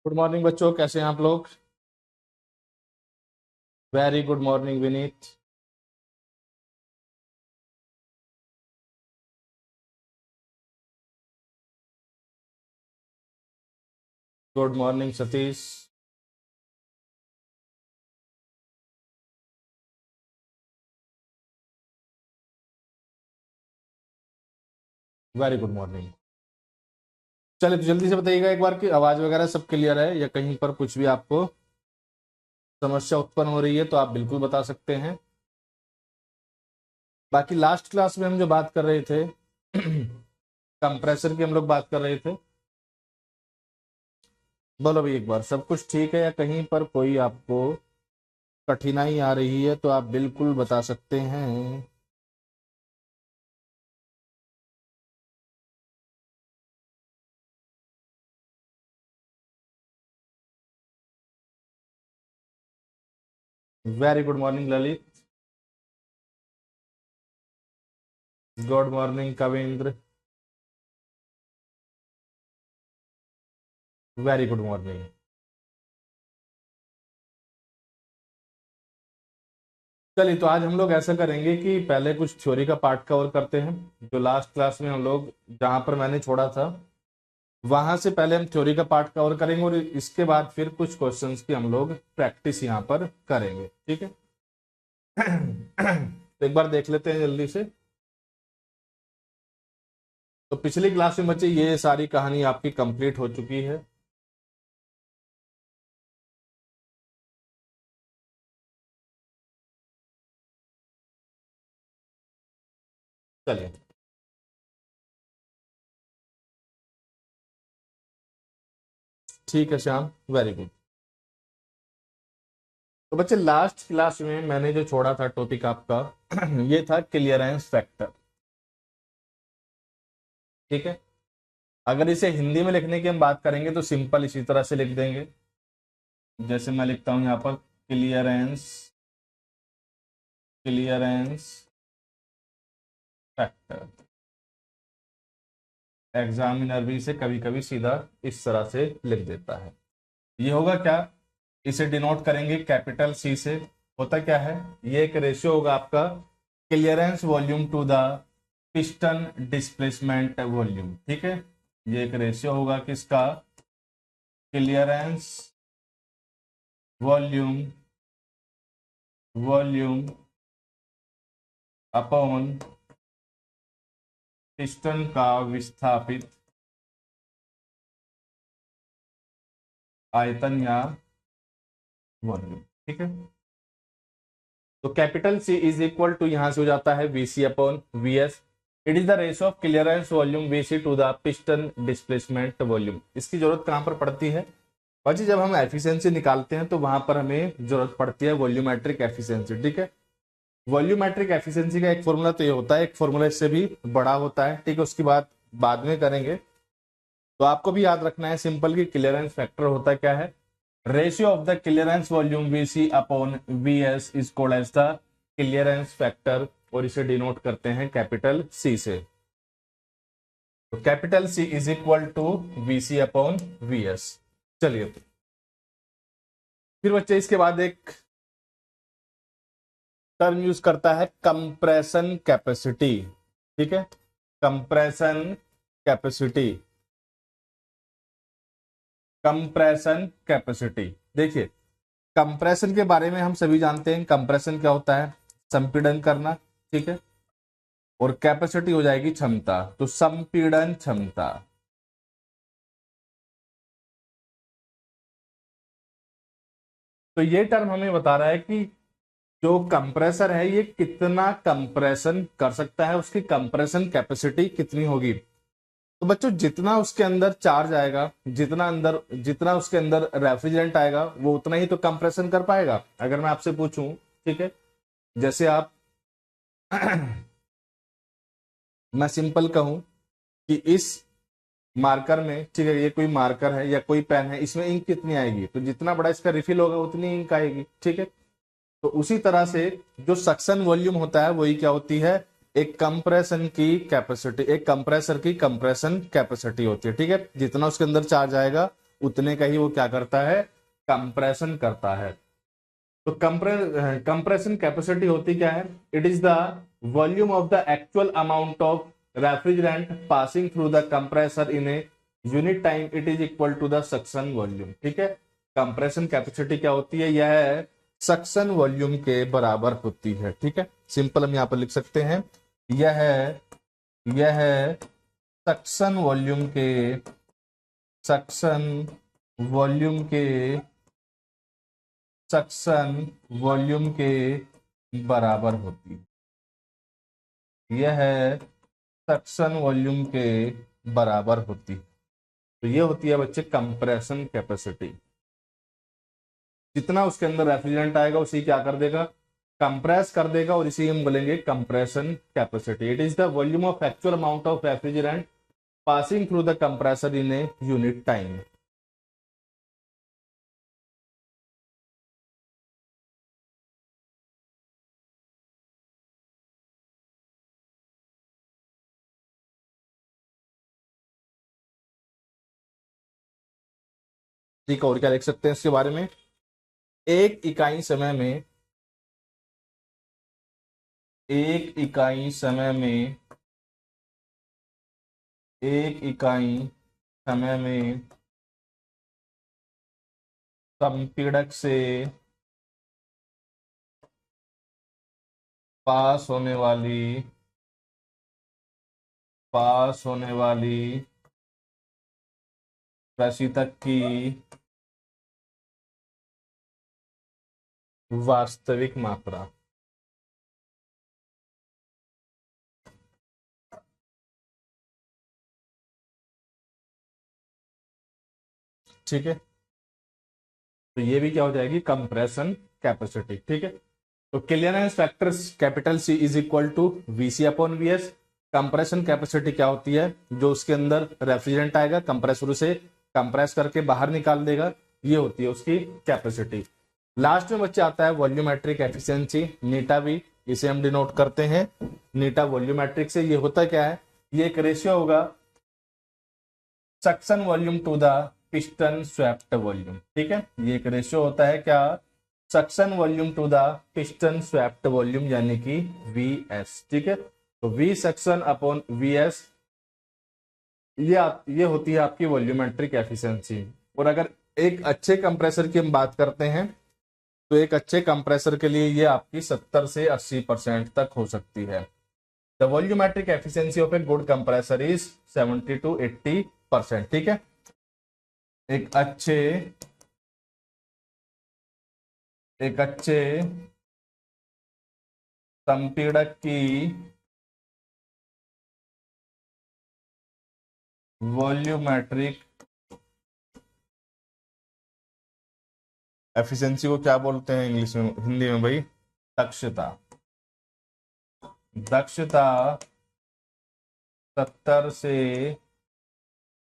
Good morning बच्चों, कैसे हैं आप लोग। Very good morning Vineet. Good morning Satish. Very good morning. चलिए तो जल्दी से बताइएगा एक बार कि आवाज वगैरह सब क्लियर है या कहीं पर कुछ भी आपको समस्या उत्पन्न हो रही है तो आप बिल्कुल बता सकते हैं। बाकी लास्ट क्लास में हम जो बात कर रहे थे कंप्रेसर की हम लोग बात कर रहे थे। बोलो भाई एक बार, सब कुछ ठीक है या कहीं पर कोई आपको कठिनाई आ रही है तो आप बिल्कुल बता सकते हैं। Very good morning Lalit. Good morning Kavindra. Very good morning. चलिए तो आज हम लोग ऐसा करेंगे कि पहले कुछ थ्योरी का पार्ट कवर करते हैं। जो लास्ट क्लास में हम लोग जहां पर मैंने छोड़ा था वहां से पहले हम थ्योरी का पार्ट कवर करेंगे और इसके बाद फिर कुछ क्वेश्चंस की हम लोग प्रैक्टिस यहाँ पर करेंगे, ठीक है। तो एक बार देख लेते हैं जल्दी से। तो पिछली क्लास में बच्चे ये सारी कहानी आपकी कंप्लीट हो चुकी है। चलिए ठीक है श्याम, वेरी गुड। तो बच्चे लास्ट क्लास में मैंने जो छोड़ा था टॉपिक आपका ये था क्लियरेंस फैक्टर, ठीक है। अगर इसे हिंदी में लिखने की हम बात करेंगे तो सिंपल इसी तरह से लिख देंगे, जैसे मैं लिखता हूं यहां पर क्लियरेंस क्लियरेंस फैक्टर। एग्जामिनर भी इसे कभी कभी सीधा इस तरह से लिख देता है। ये होगा क्या, इसे डिनोट करेंगे कैपिटल सी से। होता क्या है, ये एक रेशियो होगा आपका clearance volume to the piston displacement volume, ठीक है। ये एक रेशियो होगा किसका, clearance volume volume upon piston का विस्थापित आयतन या वॉल्यूम, ठीक है। तो capital C is equal to यहां से हो जाता है VC upon VS. It is the ratio of clearance volume VC to the piston displacement volume. इसकी जरूरत कहां पर पड़ती है बाजी, जब हम एफिशिएंसी निकालते हैं तो वहां पर हमें जरूरत पड़ती है वॉल्यूमेट्रिक एफिशिएंसी, ठीक है। वॉल्यूमेट्रिक एफिशिएंसी का एक फॉर्मूला तो ये होता है, एक फॉर्मूला इससे भी बड़ा होता है, ठीक है। उसकी बात बाद में करेंगे। तो आपको भी याद रखना है सिंपल की क्लियरेंस फैक्टर होता क्या है, ratio of the clearance volume VC upon VS is called as the clearance factor, और इसे डिनोट करते हैं कैपिटल सी से। तो capital C is equal to VC upon VS. चलिए फिर बच्चे इसके बाद एक टर्म यूज करता है कंप्रेशन कैपेसिटी, ठीक है। Compression capacity, compression capacity. देखिए कंप्रेशन के बारे में हम सभी जानते हैं, कंप्रेशन क्या होता है, संपीड़न करना, ठीक है। और कैपेसिटी हो जाएगी क्षमता, तो संपीड़न क्षमता। तो ये टर्म हमें बता रहा है कि जो कंप्रेसर है ये कितना कंप्रेशन कर सकता है, उसकी कंप्रेशन कैपेसिटी कितनी होगी। तो बच्चों जितना उसके अंदर चार्ज आएगा, जितना उसके अंदर रेफ्रिजरेंट आएगा वो उतना ही तो कंप्रेशन कर पाएगा। अगर मैं आपसे पूछूं, ठीक है, जैसे आप मैं सिंपल कहूं कि इस मार्कर में, ठीक है, ये कोई मार्कर है या कोई पेन है, इसमें इंक कितनी आएगी, तो जितना बड़ा इसका रिफिल होगा उतनी इंक आएगी, ठीक है। तो उसी तरह से जो सक्शन वॉल्यूम होता है वही क्या होती है, एक कंप्रेशन की कैपेसिटी, एक कंप्रेसर की कंप्रेशन कैपेसिटी होती है, ठीक है। जितना उसके अंदर चार्ज आएगा उतने का ही वो क्या करता है, कंप्रेशन करता है। तो कंप्रेशन कैपेसिटी होती क्या है, it is the volume of the actual amount of refrigerant passing through the compressor in a unit time, it is equal to the suction volume. ठीक है, कंप्रेशन कैपेसिटी क्या होती है, यह सक्शन वॉल्यूम के बराबर होती है। ठीक है, सिंपल हम यहां पर लिख सकते हैं, यह यह सक्शन वॉल्यूम के सक्शन वॉल्यूम के सक्शन वॉल्यूम के बराबर होती है, यह सक्शन वॉल्यूम के बराबर होती है। तो ये होती है बच्चे कंप्रेशन कैपेसिटी। जितना उसके अंदर रेफ्रिजरेंट आएगा उसी क्या कर देगा, कंप्रेस कर देगा, और इसी हम बोलेंगे compression capacity. It is the volume of actual amount of refrigerant passing through the compressor in a unit time. ठीक है, और क्या लिख सकते हैं इसके बारे में, एक इकाई समय में एक इकाई समय में एक इकाई समय में संपीड़क से पास होने वाली पास होने वाली प्रशीतक की वास्तविक मात्रा। ठीक है, तो ये भी क्या हो जाएगी, कंप्रेशन कैपेसिटी। ठीक है, तो clearance factor capital C is equal to VC upon VS. Compression capacity क्या होती है, जो उसके अंदर रेफ्रिजरेंट आएगा कंप्रेसर से कंप्रेस करके बाहर निकाल देगा, ये होती है उसकी कैपेसिटी। लास्ट में बच्चे आता है वॉल्यूमेट्रिक एफिशिएंसी, नीटा वी, इसे हम डिनोट करते हैं नीटा वॉल्यूमेट्रिक से। ये होता क्या है, ये एक रेशियो होगा suction volume to the piston swept volume. ठीक है, ये एक रेशियो होता है क्या, suction volume to the piston swept volume, यानी कि वीएस। ठीक है, तो वी सक्शन अपॉन वीएस, ये होती है आपकी वॉल्यूमेट्रिक एफिशिएंसी। और अगर एक अच्छे कंप्रेसर की हम बात करते हैं, तो एक अच्छे कंप्रेसर के लिए ये आपकी 70 से 80% तक हो सकती है। The volumetric efficiency of a good compressor is 70 to 80%। ठीक है, एक अच्छे संपीड़क की वॉल्यूमेट्रिक एफिशिएंसी को क्या बोलते हैं इंग्लिश में, हिंदी में भाई, दक्षता। दक्षता 70 से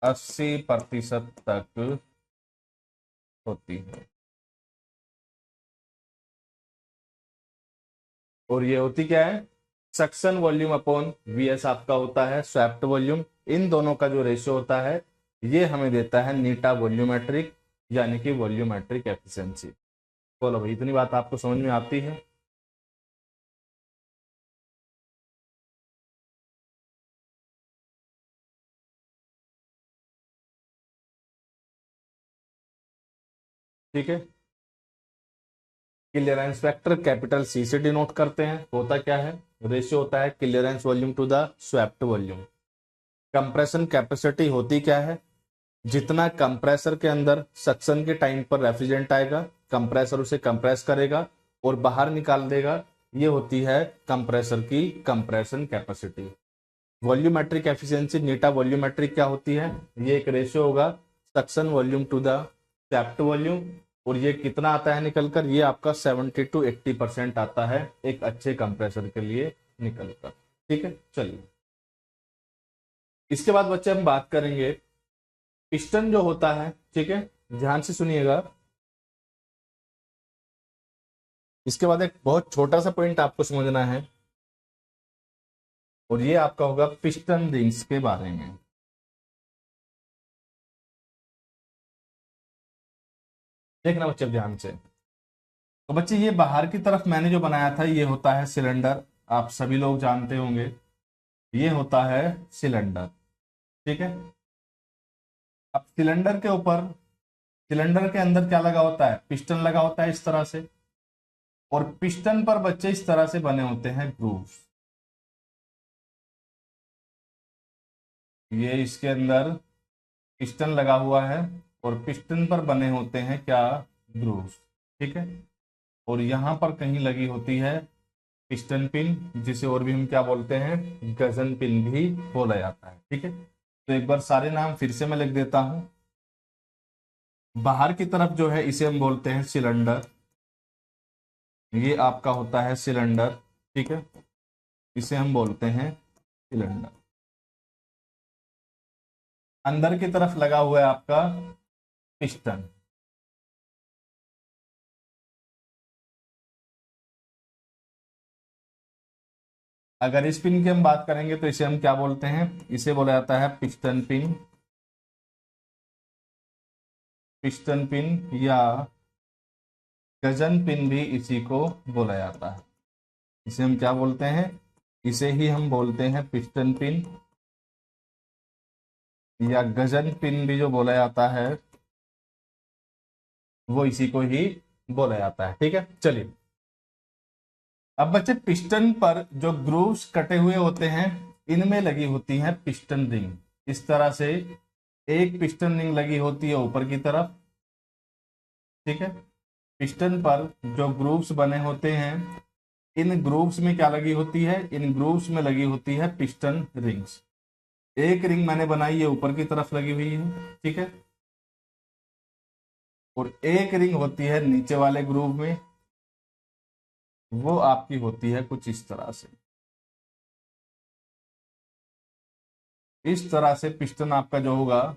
80% तक होती है। और ये होती क्या है, सक्शन वॉल्यूम अपॉन वीएस आपका होता है स्वेप्ट वॉल्यूम। इन दोनों का जो रेशियो होता है, ये हमें देता है नीटा वॉल्यूमेट्रिक, यानी कि वॉल्यूमेट्रिक एफिशिएंसी। बोलो भाई, इतनी बात आपको समझ में आती है। ठीक है, क्लियरेंस फैक्टर कैपिटल सी से डिनोट करते हैं। होता क्या है, रेशियो होता है clearance volume to the swept volume. Compression capacity होती क्या है, जितना कंप्रेसर के अंदर सक्शन के टाइम पर रेफ्रिजरेंट आएगा, कंप्रेसर उसे कंप्रेस करेगा और बाहर निकाल देगा, ये होती है कंप्रेसर की कंप्रेशन कैपेसिटी। वॉल्यूमेट्रिक एफिशिएंसी नीटा वॉल्यूमेट्रिक क्या होती है, ये एक रेशियो होगा suction volume to the swept volume. और ये कितना आता है निकलकर, ये आपका 70 to 80% आता है एक अच्छे कंप्रेसर के लिए निकलकर। ठीक है, चलिए इसके बाद बच्चे हम बात करेंगे पिस्टन जो होता है। ठीक है, ध्यान से सुनिएगा। इसके बाद एक बहुत छोटा सा पॉइंट आपको समझना है, और ये आपका होगा पिस्टन रिंग्स के बारे में। देखना बच्चे ध्यान से। तो बच्चे ये बाहर की तरफ मैंने जो बनाया था ये होता है सिलेंडर, आप सभी लोग जानते होंगे, ये होता है सिलेंडर, ठीक है। अब सिलेंडर के ऊपर, सिलेंडर के अंदर क्या लगा होता है, पिस्टन लगा होता है इस तरह से, और पिस्टन पर बच्चे इस तरह से बने होते हैं ग्रूव्स। ये इसके अंदर पिस्टन लगा हुआ है और पिस्टन पर बने होते हैं क्या, ग्रूव्स, ठीक है। और यहां पर कहीं लगी होती है पिस्टन पिन, जिसे और भी हम क्या बोलते हैं, गजन पिन भी बोला जाता है, ठीक है। तो एक बार सारे नाम फिर से मैं लिख देता हूं। बाहर की तरफ जो है इसे हम बोलते हैं सिलेंडर, ये आपका होता है सिलेंडर, ठीक है, इसे हम बोलते हैं सिलेंडर। अंदर की तरफ लगा हुआ है आपका पिस्टन, अगर इस पिन की हम बात करेंगे तो इसे हम क्या बोलते हैं, इसे बोला जाता है पिस्टन पिन, पिस्टन पिन या गजन पिन भी इसी को बोला जाता है। इसे हम क्या बोलते हैं, इसे ही हम बोलते हैं पिस्टन पिन या गजन पिन भी जो बोला जाता है, वो इसी को ही बोला जाता है, ठीक है। चलिए अब बच्चे पिस्टन पर जो ग्रूव्स कटे हुए होते हैं इनमें लगी होती है पिस्टन रिंग, इस तरह से एक पिस्टन रिंग लगी होती है ऊपर की तरफ, ठीक है। पिस्टन पर जो ग्रूव्स बने होते हैं इन ग्रूव्स में क्या लगी होती है, इन ग्रूव्स में लगी होती है पिस्टन रिंग्स। एक रिंग मैंने बनाई है ऊपर की तरफ लगी हुई है, ठीक है, और एक रिंग होती है नीचे वाले ग्रूव में, वो आपकी होती है कुछ इस तरह से। इस तरह से पिस्टन आपका जो होगा,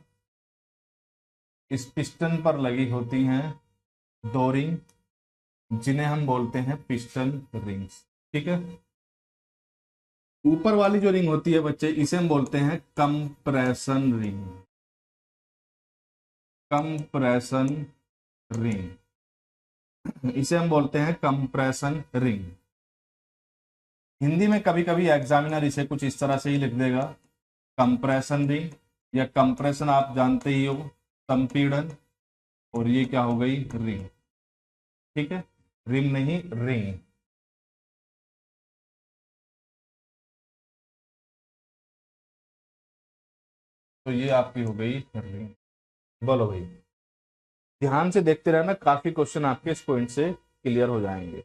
इस पिस्टन पर लगी होती हैं दो रिंग, जिन्हें हम बोलते हैं पिस्टन रिंग्स, ठीक है। ऊपर वाली जो रिंग होती है बच्चे, इसे हम बोलते हैं कंप्रेशन रिंग, कंप्रेशन रिंग, इसे हम बोलते हैं कंप्रेशन रिंग। हिंदी में कभी कभी एग्जामिनर इसे कुछ इस तरह से ही लिख देगा, कंप्रेशन रिंग, या कंप्रेशन आप जानते ही हो, संपीड़न, और ये क्या हो गई, रिंग, ठीक है, रिंग नहीं रिंग। तो ये आपकी हो गई रिंग। बोलो भाई, ध्यान से देखते रहना, काफी क्वेश्चन आपके इस पॉइंट से क्लियर हो जाएंगे।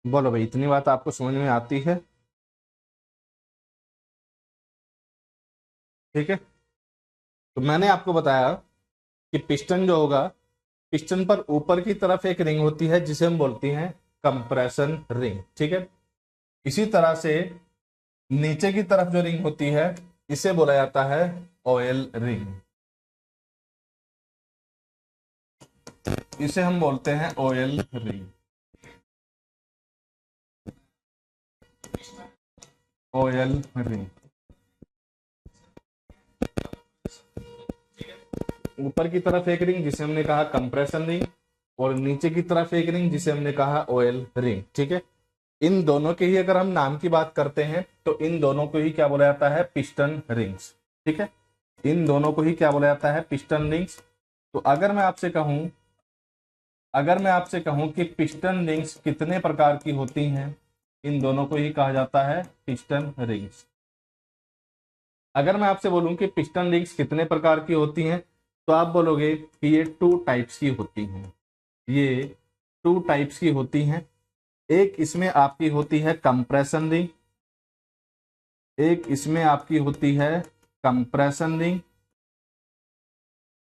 बोलो भाई, इतनी बात आपको समझ में आती है, ठीक है। तो मैंने आपको बताया कि पिस्टन जो होगा, पिस्टन पर ऊपर की तरफ एक रिंग होती है जिसे हम बोलती हैं कंप्रेशन रिंग, ठीक है। इसी तरह से नीचे की तरफ जो रिंग होती है इसे बोला जाता है ऑयल रिंग, इसे हम बोलते हैं ऑयल रिंग, ऑयल रिंग। ऊपर की तरफ एक रिंग जिसे हमने कहा कंप्रेशन रिंग, और नीचे की तरफ एक रिंग जिसे हमने कहा ऑयल रिंग, ठीक है। इन दोनों के ही अगर हम नाम की बात करते हैं तो इन दोनों को ही क्या बोला जाता है, पिस्टन रिंग्स, ठीक है। इन दोनों को ही क्या बोला जाता है, पिस्टन रिंग्स। तो अगर मैं आपसे कहूं कि पिस्टन रिंग्स कितने प्रकार की होती हैं, इन दोनों को ही कहा जाता है पिस्टन रिंग्स। अगर मैं आपसे बोलूं कि पिस्टन रिंग्स कितने प्रकार की होती हैं, तो आप बोलोगे कि ये टू टाइप्स की होती हैं, ये टू टाइप्स की होती हैं। एक इसमें आपकी होती है कंप्रेशन रिंग, एक इसमें आपकी होती है कंप्रेशन रिंग,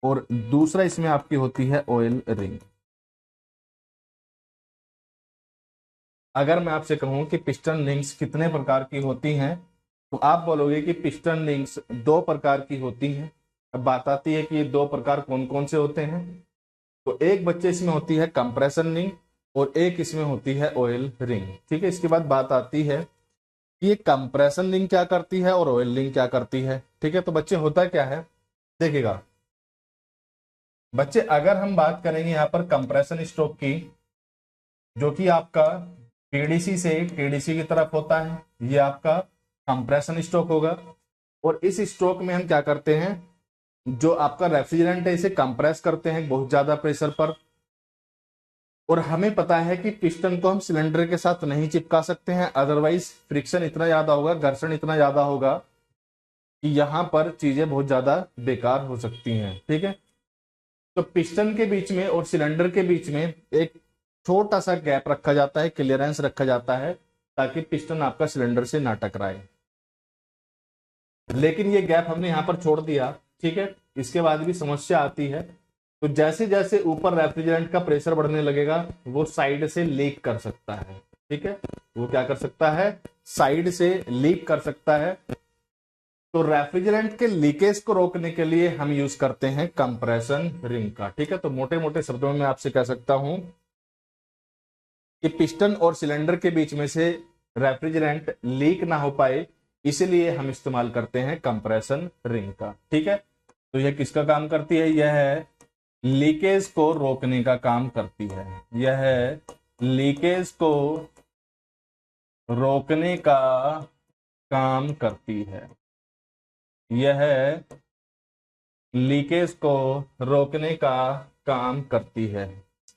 और दूसरा इसमें आपकी होती है ऑयल रिंग। अगर मैं आपसे कहूं कि पिस्टन रिंग्स कितने प्रकार की होती हैं, तो आप बोलोगे कि पिस्टन रिंग्स 2 प्रकार की होती हैं। अब बात आती है कि ये 2 प्रकार कौन कौन से होते हैं। तो एक बच्चे इसमें होती है कंप्रेशन रिंग और एक इसमें होती है ऑयल रिंग। ठीक है, इसके बाद बात आती है कि ये कंप्रेशन रिंग क्या करती है और ऑयल रिंग क्या करती है। ठीक है, तो बच्चे होता क्या है, देखिएगा बच्चे, अगर हम बात करेंगे यहाँ पर कंप्रेशन स्ट्रोक की, जो कि आपका पीडीसी से टीडीसी की तरफ होता है, ये आपका कंप्रेशन स्ट्रोक होगा। और इस स्ट्रोक में हम क्या करते हैं, जो आपका रेफ्रिजरेंट है इसे कंप्रेस करते हैं बहुत ज्यादा प्रेशर पर। और हमें पता है कि पिस्टन को हम सिलेंडर के साथ नहीं चिपका सकते हैं, अदरवाइज फ्रिक्शन इतना ज्यादा होगा, घर्षण इतना ज्यादा होगा कि यहां पर चीजें बहुत ज्यादा बेकार हो सकती हैं। ठीक है, तो पिस्टन के बीच में और सिलेंडर के बीच में एक छोटा सा गैप रखा जाता है, क्लियरेंस रखा जाता है, ताकि पिस्टन आपका सिलेंडर से ना टकराए। लेकिन ये गैप हमने यहां पर छोड़ दिया। ठीक है, इसके बाद भी समस्या आती है। तो जैसे जैसे ऊपर रेफ्रिजरेंट का प्रेशर बढ़ने लगेगा, वो साइड से लीक कर सकता है। ठीक है, वो क्या कर सकता है, साइड से लीक कर सकता है। तो रेफ्रिजरेंट के लीकेज को रोकने के लिए हम यूज करते हैं कंप्रेशन रिंग का। ठीक है, तो मोटे मोटे शब्दों में आपसे कह सकता हूं कि पिस्टन और सिलेंडर के बीच में से रेफ्रिजरेंट लीक ना हो पाए, इसलिए हम इस्तेमाल करते हैं कंप्रेशन रिंग का। ठीक है, तो यह किसका काम करती है, यह लीकेज को रोकने का काम करती है। यह लीकेज को रोकने का काम करती है। यह लीकेज को रोकने का काम करती है।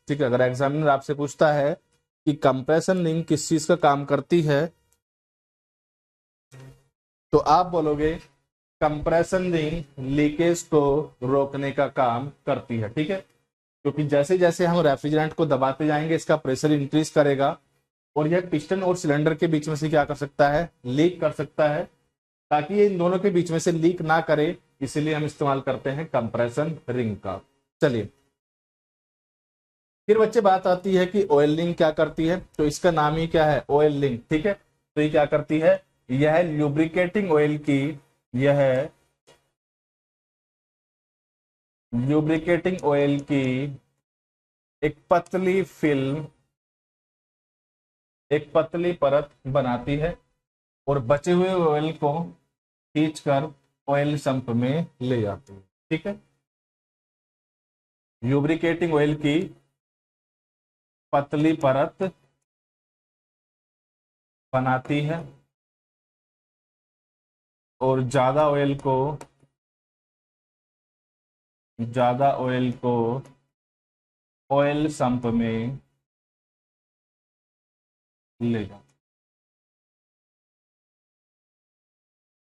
ठीक है, अगर एग्जामिनर आपसे पूछता है कि कंप्रेशन रिंग किस चीज का काम करती है, तो आप बोलोगे कंप्रेशन रिंग लीकेज को रोकने का काम करती है। ठीक है, क्योंकि जैसे जैसे हम रेफ्रिजरेंट को दबाते जाएंगे, इसका प्रेशर इंक्रीज करेगा और यह पिस्टन और सिलेंडर के बीच में से क्या कर सकता है, लीक कर सकता है। ताकि ये इन दोनों के बीच में से लीक ना करे, इसलिए हम इस्तेमाल करते हैं कंप्रेशन रिंग का। चलिए, फिर बच्चे बात आती है कि ऑयल रिंग क्या करती है। तो इसका नाम ही क्या है, ऑयल रिंग। ठीक है, तो ये क्या करती है, यह ल्यूब्रिकेटिंग ऑयल की, यह ल्यूब्रिकेटिंग ऑयल की एक पतली फिल्म, एक पतली परत बनाती है और बचे हुए ऑयल को खींचकर ऑयल संप में ले जाती है। ठीक है, ल्यूब्रिकेटिंग ऑयल की पतली परत बनाती है और ज्यादा ऑयल को ऑयल संप में ले जाती है।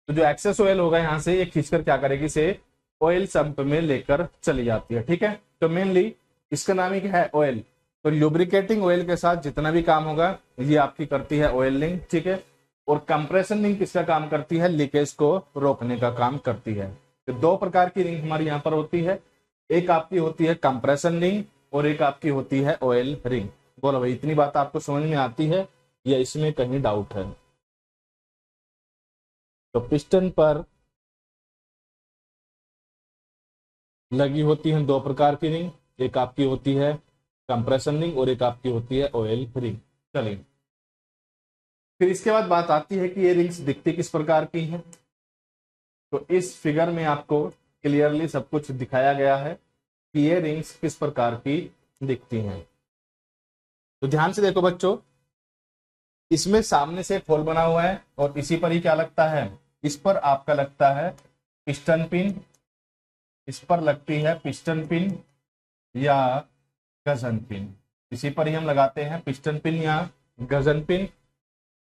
तो जो एक्सेस ऑयल होगा यहां से, ये खींचकर क्या करेगी, इसे ऑयल संप में लेकर चली जाती है। ठीक है, तो मेनली इसका नाम ही क्या है, ऑयल। तो ल्यूब्रिकेटिंग ऑयल के साथ जितना भी काम होगा, ये आपकी करती है ऑयल रिंग। ठीक है, और कंप्रेशन रिंग किसका काम करती है, लीकेज को रोकने का काम करती है। तो 2 प्रकार की रिंग हमारी यहाँ पर होती है, एक आपकी होती है कंप्रेशन रिंग और एक आपकी होती है ऑयल रिंग। बोलो भाई, इतनी बात आपको समझ में आती है या इसमें कहीं डाउट है। तो पिस्टन पर लगी होती है 2 प्रकार की रिंग, एक आपकी होती है कंप्रेशन रिंग और एक आपकी होती है ऑयल रिंग। चलिए, फिर इसके बाद बात आती है कि ये रिंग्स दिखती किस प्रकार की हैं। तो इस फिगर में आपको क्लियरली सब कुछ दिखाया गया है कि ये रिंग्स किस प्रकार की दिखती हैं। तो ध्यान से देखो बच्चों, इसमें सामने से एक होल बना हुआ है और इसी पर ही क्या लगता है, इस पर आपका लगता है पिस्टन पिन, इस पर लगती है पिस्टन पिन या गजन पिन। इसी पर ही हम लगाते हैं पिस्टन पिन या गजन पिन।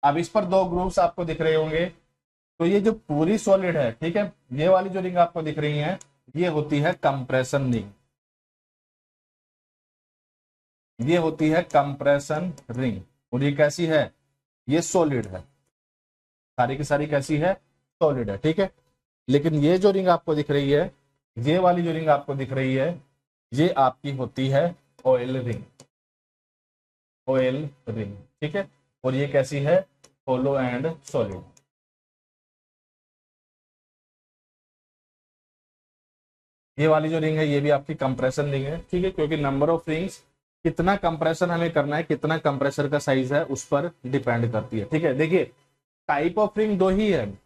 अब इस पर 2 ग्रुप्स आपको दिख रहे होंगे। तो ये जो पूरी सॉलिड है, ठीक है, ये वाली जो रिंग आपको दिख रही है, ये होती है कंप्रेशन रिंग। ये होती है कंप्रेशन रिंग और ये कैसी है, ये सॉलिड है, सारी की सारी कैसी है, सॉलिड है। ठीक है, लेकिन ये जो रिंग आपको दिख रही है, ये वाली जो रिंग आपको दिख रही है ये आपकी होती है ऑयल रिंग, ऑयल रिंग, ठीक है। और ये कैसी है, होलो एंड सॉलिड। ये वाली जो रिंग है ये भी आपकी कंप्रेशन रिंग है, ठीक है, क्योंकि नंबर ऑफ रिंग्स, कितना कंप्रेशन हमें करना है, कितना कंप्रेसर का साइज है उस पर डिपेंड करती है, ठीक है। देखिए टाइप ऑफ रिंग दो ही है,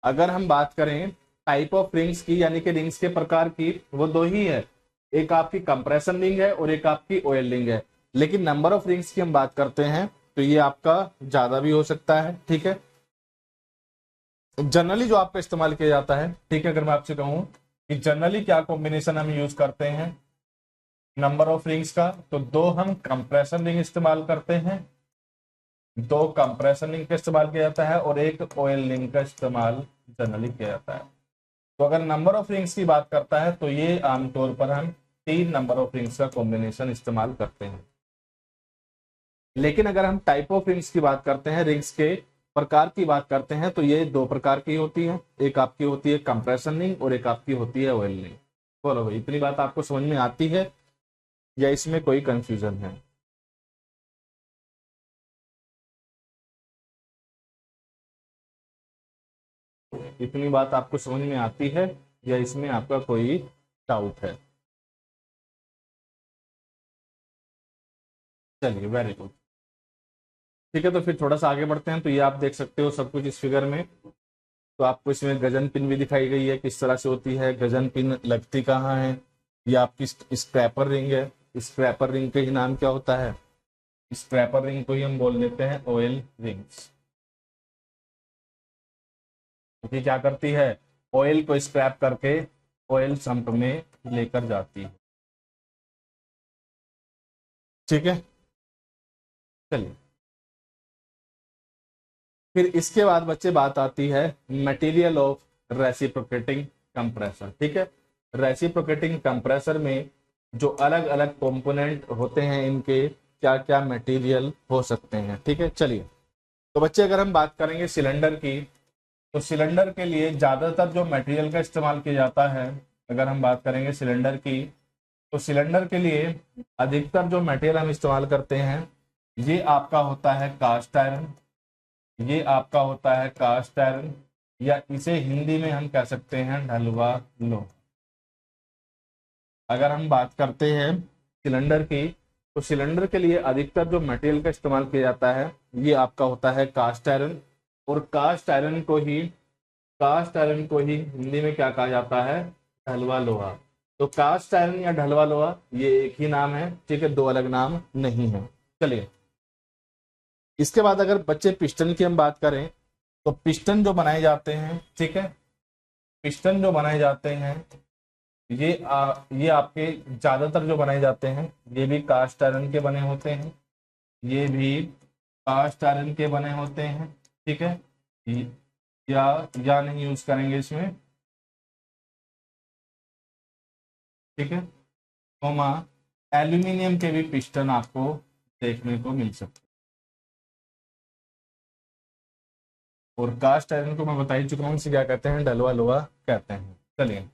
अगर हम बात करें टाइप ऑफ रिंग्स की यानी कि रिंग्स के प्रकार की, वो दो ही है, एक आपकी कंप्रेशन रिंग है और एक आपकी ऑयल रिंग है। लेकिन नंबर ऑफ रिंग्स की हम बात करते हैं तो ये आपका ज्यादा भी हो सकता है, ठीक है। जनरली जो आपका इस्तेमाल किया जाता है, ठीक है, अगर मैं आपसे कहूं कि जनरली क्या कॉम्बिनेशन हम यूज करते हैं नंबर ऑफ रिंग्स का, तो दो हम कंप्रेशन रिंग इस्तेमाल करते हैं, दो कंप्रेशन रिंग का इस्तेमाल किया जाता है और एक ऑयल रिंग का इस्तेमाल जनरली किया जाता है। तो अगर नंबर ऑफ रिंग्स की बात करता है तो ये आमतौर पर हम 3 नंबर ऑफ रिंग्स का कॉम्बिनेशन इस्तेमाल करते हैं। लेकिन अगर हम टाइप ऑफ रिंग्स की बात करते हैं, रिंग्स के प्रकार की बात करते हैं, तो ये दो प्रकार की होती है, एक आपकी होती है कंप्रेशन रिंग और एक आपकी होती है ऑयल रिंग। बोलो भाई, इतनी बात आपको समझ में आती है या इसमें कोई कंफ्यूजन है? इतनी बात आपको समझ में आती है या इसमें आपका कोई डाउट है? चलिए वेरी गुड, ठीक है। तो फिर थोड़ा सा आगे बढ़ते हैं। तो ये आप देख सकते हो सब कुछ इस फिगर में। तो आपको इसमें गजन पिन भी दिखाई गई है किस तरह से होती है, गजन पिन लगती कहाँ है। ये आपकी स्क्रैपर रिंग है, स्क्रैपर रिंग का ही नाम क्या होता है, स्क्रैपर रिंग को ही हम बोल देते हैं ऑयल रिंग्स। ये क्या करती है, ऑयल को स्क्रैप करके ऑयल संप में लेकर जाती है, ठीक है। चलिए फिर इसके बाद बच्चे बात आती है मटेरियल ऑफ रेसिप्रोकेटिंग कंप्रेसर, ठीक है। रेसिप्रोकेटिंग कंप्रेसर में जो अलग अलग कंपोनेंट होते हैं इनके क्या क्या मटेरियल हो सकते हैं, ठीक है। चलिए तो बच्चे अगर हम बात करेंगे सिलेंडर की, तो सिलेंडर के लिए ज्यादातर जो मटेरियल का इस्तेमाल किया जाता है, अगर हम बात करेंगे सिलेंडर की, तो सिलेंडर के लिए अधिकतर जो मटेरियल हम इस्तेमाल करते हैं ये आपका होता है कास्ट आयरन, ये आपका होता है कास्ट आयरन, या इसे हिंदी में हम कह सकते हैं ढलवा लोहा। अगर हम बात करते हैं सिलेंडर की, तो सिलेंडर के लिए अधिकतर जो मटेरियल का इस्तेमाल किया जाता है ये आपका होता है कास्ट आयरन, और कास्ट आयरन को ही हिंदी में क्या कहा जाता है, ढलवा लोहा। तो कास्ट आयरन या ढलवा लोहा ये एक ही नाम है, ठीक है, दो अलग नाम नहीं है। चलिए इसके बाद अगर बच्चे पिस्टन की हम बात करें, तो पिस्टन जो बनाए जाते हैं, ठीक है, पिस्टन जो बनाए जाते हैं ये आपके ज्यादातर जो बनाए जाते हैं ये भी कास्ट आयरन के बने होते हैं, ये भी कास्ट आयरन के बने होते हैं, ठीक है। या नहीं यूज करेंगे इसमें, ठीक है। कोमा एल्यूमिनियम के भी पिस्टन आपको देखने को मिल सकते हैं, और कास्ट आयरन को मैं बता ही चुका हूं इसे क्या कहते हैं, ढलवा लोहा कहते हैं। चलिए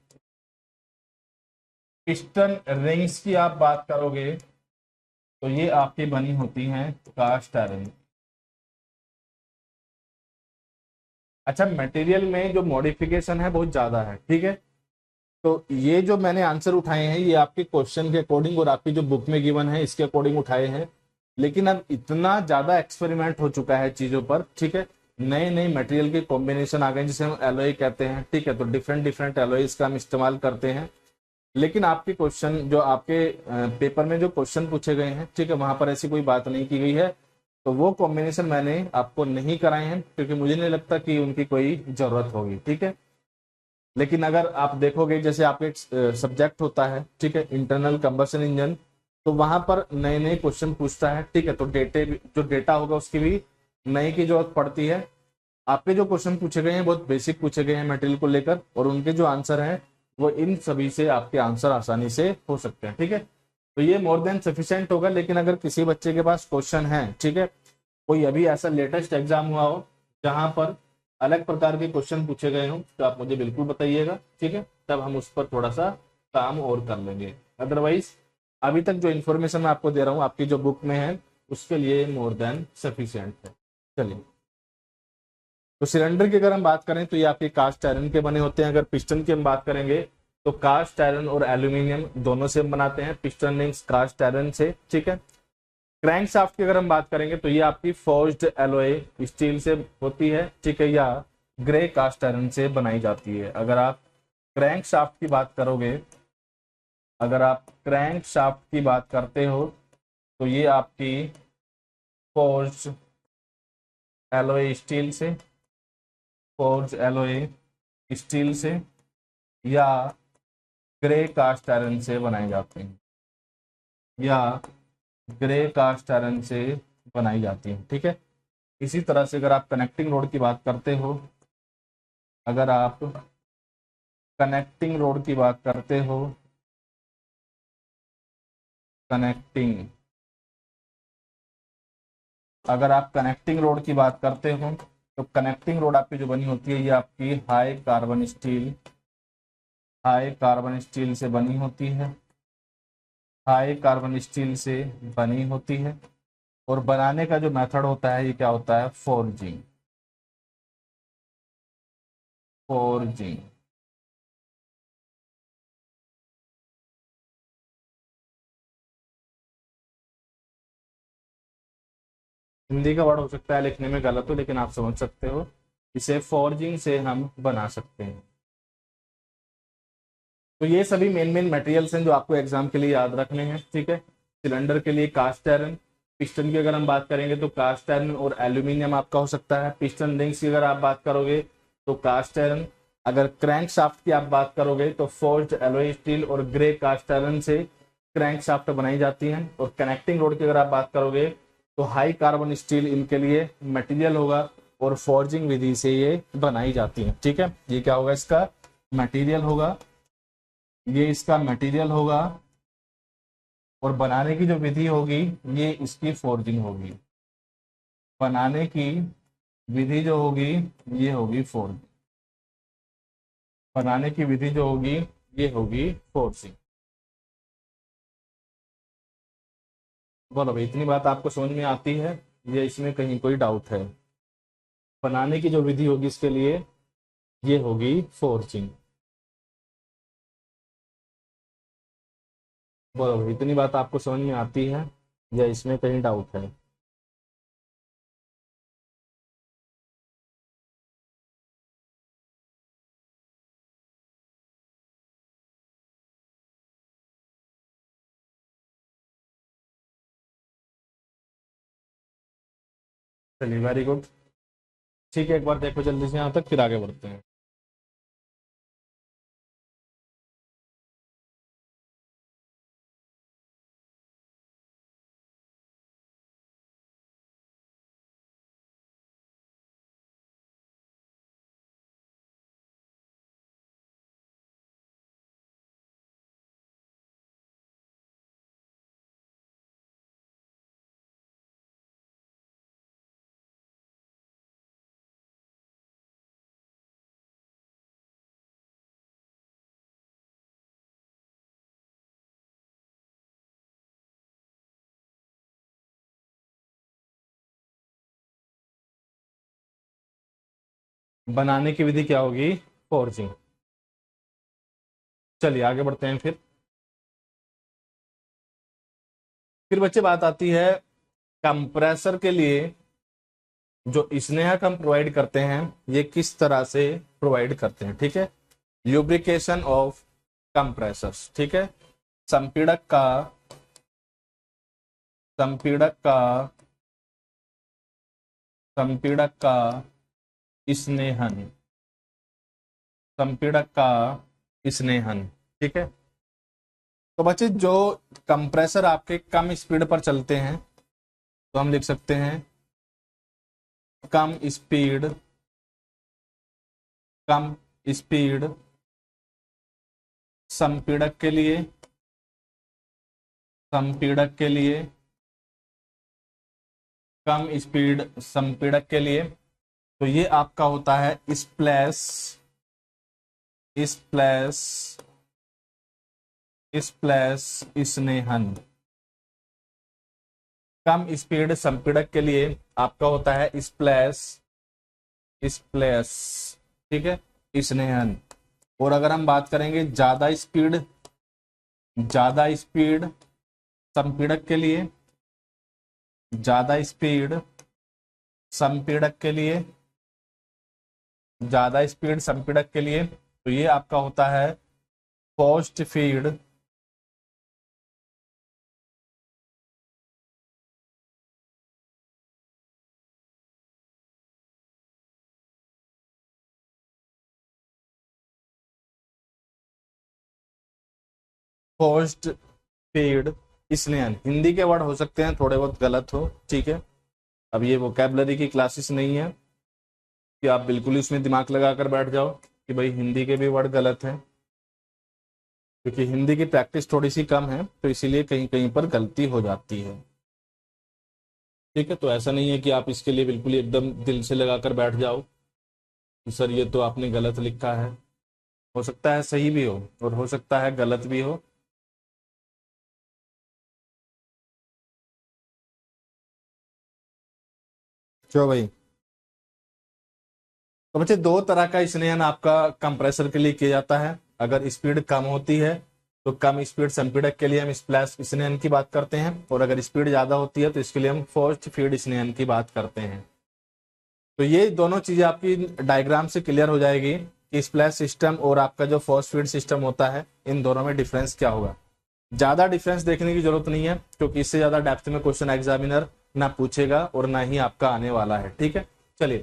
पिस्टन रिंग्स की आप बात करोगे तो ये आपकी बनी होती हैं कास्ट आयरन। अच्छा मटेरियल में जो मॉडिफिकेशन है बहुत ज्यादा है, ठीक है। तो ये जो मैंने आंसर उठाए हैं ये आपके क्वेश्चन के अकॉर्डिंग और आपकी जो बुक में गिवन है इसके अकॉर्डिंग उठाए हैं, लेकिन अब इतना ज्यादा एक्सपेरिमेंट हो चुका है चीजों पर, ठीक है। नए नए मटेरियल के कॉम्बिनेशन आ गए जिसे हम एलोय कहते हैं, ठीक है। तो डिफरेंट डिफरेंट एलोइज का हम इस्तेमाल करते हैं, लेकिन आपके क्वेश्चन जो आपके पेपर में जो क्वेश्चन पूछे गए हैं, ठीक है, वहां पर ऐसी कोई बात नहीं की गई है। तो वो कॉम्बिनेशन मैंने आपको नहीं कराए हैं क्योंकि मुझे नहीं लगता कि उनकी कोई जरूरत होगी, ठीक है। लेकिन अगर आप देखोगे जैसे आपके सब्जेक्ट होता है, ठीक है, इंटरनल कंबशन इंजन, तो वहां पर नए नए क्वेश्चन पूछता है, ठीक है। तो जो डेटा होगा उसकी भी नए की जरूरत पड़ती है। आपके जो क्वेश्चन पूछे गए हैं बहुत बेसिक पूछे गए हैं मटेरियल को लेकर, और उनके जो आंसर हैं वो इन सभी से आपके आंसर आसानी से हो सकते हैं, ठीक है। तो ये मोर देन सफिशिएंट होगा। लेकिन अगर किसी बच्चे के पास क्वेश्चन है, ठीक है, कोई अभी ऐसा लेटेस्ट एग्जाम हुआ हो जहां पर अलग प्रकार के क्वेश्चन पूछे गए हों तो आप मुझे बिल्कुल बताइएगा, ठीक है, तब हम उस पर थोड़ा सा काम और कर लेंगे। अदरवाइज अभी तक जो इन्फॉर्मेशन मैं आपको दे रहा हूँ आपकी जो बुक में है उसके लिए मोर देन सफिशिएंट है। चलिए, तो सिलेंडर की अगर हम बात करें तो ये आपके कास्ट आयरन के बने होते हैं। अगर पिस्टन की हम बात करेंगे तो कास्ट आयरन और एल्यूमिनियम दोनों से हम बनाते हैं, पिस्टन रिंग्स कास्ट आयरन से, ठीक है। क्रैंक शाफ्ट की अगर हम बात करेंगे तो ये आपकी फोर्ज्ड एलॉय स्टील से होती है, ठीक है, या ग्रे कास्ट आयरन से बनाई जाती है। अगर आप क्रैंक शाफ्ट की बात करोगे, अगर आप क्रैंक शाफ्ट की बात करते हो तो ये आपकी फोर्ज्ड एलॉय स्टील से, फोर्ज एलॉय स्टील से या ग्रे कास्ट आयरन से बनाए जाते हैं, या ग्रे कास्ट आयरन से बनाई जाती है, ठीक है। इसी तरह से अगर आप कनेक्टिंग रोड की बात करते हो, अगर आप कनेक्टिंग रोड की बात करते हो, कनेक्टिंग, अगर आप कनेक्टिंग रोड की बात करते हो तो कनेक्टिंग रोड आपकी जो बनी होती है ये आपकी high carbon steel, high carbon steel से बनी होती है, हाई कार्बन स्टील से बनी होती है। और बनाने का जो मेथड होता है ये क्या होता है, फोर्जिंग, फोर्जिंग। हिंदी का वर्ड हो सकता है लिखने में गलत हो, लेकिन आप समझ सकते हो, इसे फोर्जिंग से हम बना सकते हैं। तो ये सभी मेन मेन मटेरियल्स हैं जो आपको एग्जाम के लिए याद रखने हैं, ठीक है। सिलेंडर के लिए कास्ट आयरन, पिस्टन की अगर हम बात करेंगे तो कास्ट आयरन और एल्यूमिनियम आपका हो सकता है। पिस्टन रिंग्स की अगर आप बात करोगे तो कास्ट आयरन, अगर क्रैंक शाफ्ट की आप बात करोगे तो फोर्ज्ड एलॉय स्टील और ग्रे कास्ट आयरन से क्रैंक शाफ्ट बनाई जाती हैं। और कनेक्टिंग रोड की अगर आप बात करोगे तो हाई कार्बन स्टील इनके लिए मटेरियल होगा और फोर्जिंग विधि से ये बनाई जाती है, ठीक है। ये क्या होगा, इसका मटेरियल होगा, ये इसका मटेरियल होगा, और बनाने की जो विधि होगी ये इसकी फोर्जिंग होगी। बनाने की विधि जो होगी ये होगी फोर्जिंग, बनाने की विधि जो होगी ये होगी फोर्जिंग। बोलो भाई, इतनी बात आपको समझ में आती है या इसमें कहीं कोई डाउट है? बनाने की जो विधि होगी इसके लिए ये होगी फोर्जिंग। बोलो भाई, इतनी बात आपको समझ में आती है या इसमें कहीं डाउट है? चलिए, वेरी गुड। ठीक है, एक बार देखो जल्दी से यहाँ तक, फिर आगे बढ़ते हैं। बनाने की विधि क्या होगी, फोर्जिंग। चलिए आगे बढ़ते हैं। फिर बच्चे बात आती है कंप्रेसर के लिए जो स्नेहक हम प्रोवाइड करते हैं ये किस तरह से प्रोवाइड करते हैं, ठीक है। ल्यूब्रिकेशन ऑफ कंप्रेसर्स, ठीक है। संपीड़क का, संपीड़क का, संपीड़क का स्नेहन, संपीड़क का स्नेहन, ठीक है। तो बच्चे जो कंप्रेसर आपके कम स्पीड पर चलते हैं तो हम लिख सकते हैं कम स्पीड, कम स्पीड संपीड़क के लिए, संपीड़क के लिए, कम स्पीड संपीड़क के लिए तो ये आपका होता है स्प्लैश स्प्लैश स्प्लैश स्नेहन। कम स्पीड संपीड़क के लिए आपका होता है स्प्लैश स्प्लैश, ठीक है, स्नेहन। और अगर हम बात करेंगे ज्यादा स्पीड संपीड़क के लिए, ज्यादा स्पीड संपीड़क के लिए, ज्यादा स्पीड संपीड़क के लिए, तो ये आपका होता है फोर्स्ड फीड फोर्स्ड फीड स्नेहन। हिंदी के वर्ड हो सकते हैं थोड़े बहुत गलत हो, ठीक है। अब ये वोकैबुलरी की क्लासेस नहीं है कि आप बिल्कुल इसमें दिमाग लगाकर बैठ जाओ कि भाई हिंदी के भी वर्ड गलत हैं, क्योंकि हिंदी की प्रैक्टिस थोड़ी सी कम है, तो इसीलिए कहीं कहीं पर गलती हो जाती है, ठीक है। तो ऐसा नहीं है कि आप इसके लिए बिल्कुल एकदम दिल से लगाकर बैठ जाओ कि सर ये तो आपने गलत लिखा है। हो सकता है सही भी हो और हो सकता है गलत भी हो। क्यों भाई? तो बच्चे दो तरह का स्नेहन आपका कंप्रेसर के लिए किया जाता है। अगर स्पीड कम होती है तो कम स्पीड संपीड़क के लिए हम स्प्लैश स्नेहन की बात करते हैं, और अगर स्पीड ज्यादा होती है तो इसके लिए हम फोर्स्ड फीड स्नेहन की बात करते हैं। तो ये दोनों चीजें आपकी डायग्राम से क्लियर हो जाएगी कि स्प्लैश सिस्टम और आपका जो फोर्स फीड सिस्टम होता है, इन दोनों में डिफरेंस क्या होगा। ज्यादा डिफरेंस देखने की जरूरत नहीं है, क्योंकि इससे ज्यादा डेप्थ में क्वेश्चन एग्जामिनर ना पूछेगा और ना ही आपका आने वाला है, ठीक है। चलिए,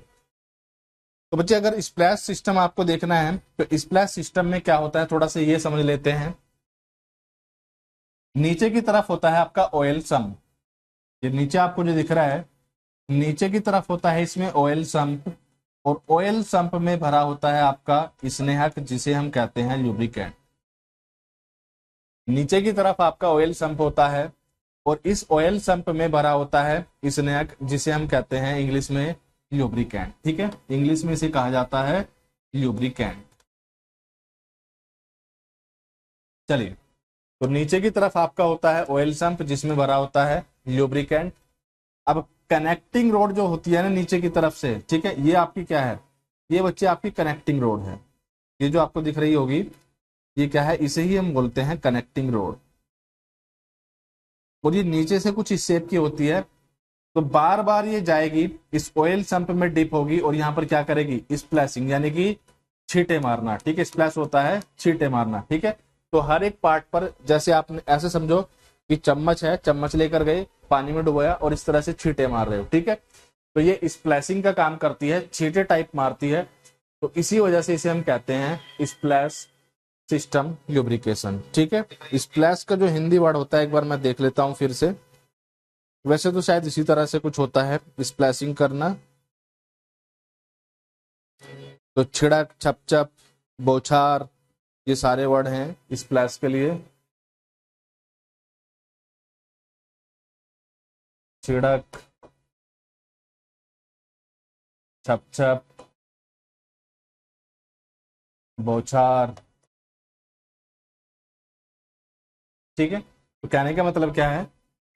तो बच्चे अगर स्प्लैश सिस्टम आपको देखना है तो स्प्लैश सिस्टम में क्या होता है थोड़ा सा ये समझ लेते हैं। नीचे की तरफ होता है आपका ऑयल सम्प, ये नीचे आपको जो दिख रहा है नीचे की तरफ होता है इसमें ऑयल संप, और ऑयल संप में भरा होता है आपका स्नेहक जिसे हम कहते हैं लुब्रिकेंट। नीचे की तरफ आपका ऑयल संप होता है और इस ऑयल संप में भरा होता है स्नेहक जिसे हम कहते हैं इंग्लिश में लुब्रिकेंट, ठीक है। इंग्लिश में इसे कहा जाता है लुब्रिकेंट। चलिए, तो नीचे की तरफ आपका होता है ऑयल संप जिसमें भरा होता है लुब्रिकेंट। अब कनेक्टिंग रोड जो होती है ना नीचे की तरफ से, ठीक है, ये आपकी क्या है, ये बच्चे आपकी कनेक्टिंग रोड है। ये जो आपको दिख रही होगी ये क्या है, इसे ही हम बोलते हैं कनेक्टिंग रोड। और ये नीचे से कुछ इस शेप की होती है, तो बार बार ये जाएगी इस ऑयल संप में डिप होगी और यहाँ पर क्या करेगी, स्प्लैशिंग यानी कि छींटे मारना, ठीक है। स्प्लैश होता है छींटे मारना, ठीक है। तो हर एक पार्ट पर जैसे आपने ऐसे समझो कि चम्मच है, चम्मच लेकर गए पानी में डुबोया और इस तरह से छींटे मार रहे हो, ठीक है। तो ये स्प्लैशिंग का काम करती है, छींटे टाइप मारती है, तो इसी वजह से इसे हम कहते हैं स्प्लैश सिस्टम लुब्रिकेशन, ठीक है। स्प्लैश का जो हिंदी वर्ड होता है एक बार मैं देख लेता हूं फिर से, वैसे तो शायद इसी तरह से कुछ होता है स्प्लैशिंग करना। तो छिड़क, छपछप, बौछार, ये सारे वर्ड हैं स्प्लैश के लिए। छिड़क, छपछप, बौछार, ठीक है। तो कहने का मतलब क्या है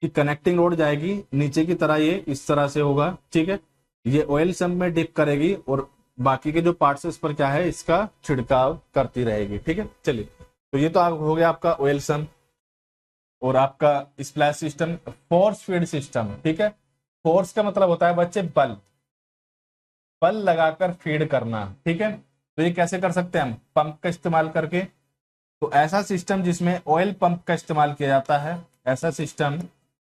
कि कनेक्टिंग रोड जाएगी नीचे की तरह, ये इस तरह से होगा, ठीक है। ये ऑयल संप में डिप करेगी और बाकी के जो पार्ट्स है इस पर क्या है, इसका छिड़काव करती रहेगी, ठीक है। चलिए, तो ये तो हो गया आपका ऑयल संप और आपका splash system. Force feed system, ठीक है। फोर्स का मतलब होता है बच्चे बल, बल लगाकर फीड करना, ठीक है। तो ये कैसे कर सकते हैं हम, पंप का इस्तेमाल करके। तो ऐसा सिस्टम जिसमें ऑयल पंप का इस्तेमाल किया जाता है, ऐसा सिस्टम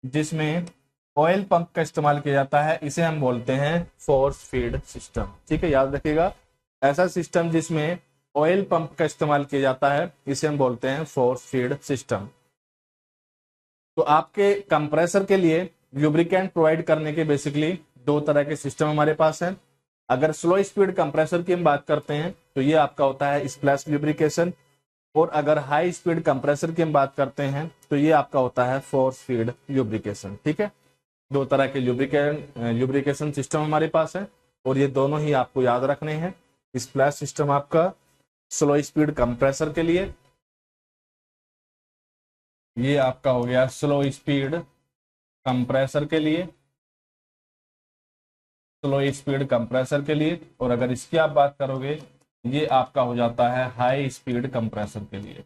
जिसमें ऑयल पंप का इस्तेमाल किया जाता है, इसे हम बोलते हैं फोर्स फीड सिस्टम, ठीक है। याद रखिएगा, ऐसा सिस्टम जिसमें ऑयल पंप का इस्तेमाल किया जाता है इसे हम बोलते हैं फोर्स फीड सिस्टम। तो आपके कंप्रेसर के लिए लुब्रिकेंट प्रोवाइड करने के बेसिकली दो तरह के सिस्टम हमारे पास हैं। अगर स्लो स्पीड कंप्रेसर की हम बात करते हैं तो ये आपका होता है स्प्लैश लुब्रिकेशन, और अगर हाई स्पीड कंप्रेसर की हम बात करते हैं तो ये आपका होता है फोर्स फीड लुब्रिकेशन, ठीक है। दो तरह के लुब्रिकेशन सिस्टम हमारे पास है। और ये दोनों ही आपको याद रखने हैं। स्प्लैश सिस्टम आपका स्लो स्पीड कंप्रेसर के लिए, ये आपका हो गया स्लो स्पीड कंप्रेसर के लिए, स्लो स्पीड कंप्रेसर के लिए। और अगर इसकी आप बात करोगे, ये आपका हो जाता है हाई स्पीड कंप्रेसर के लिए,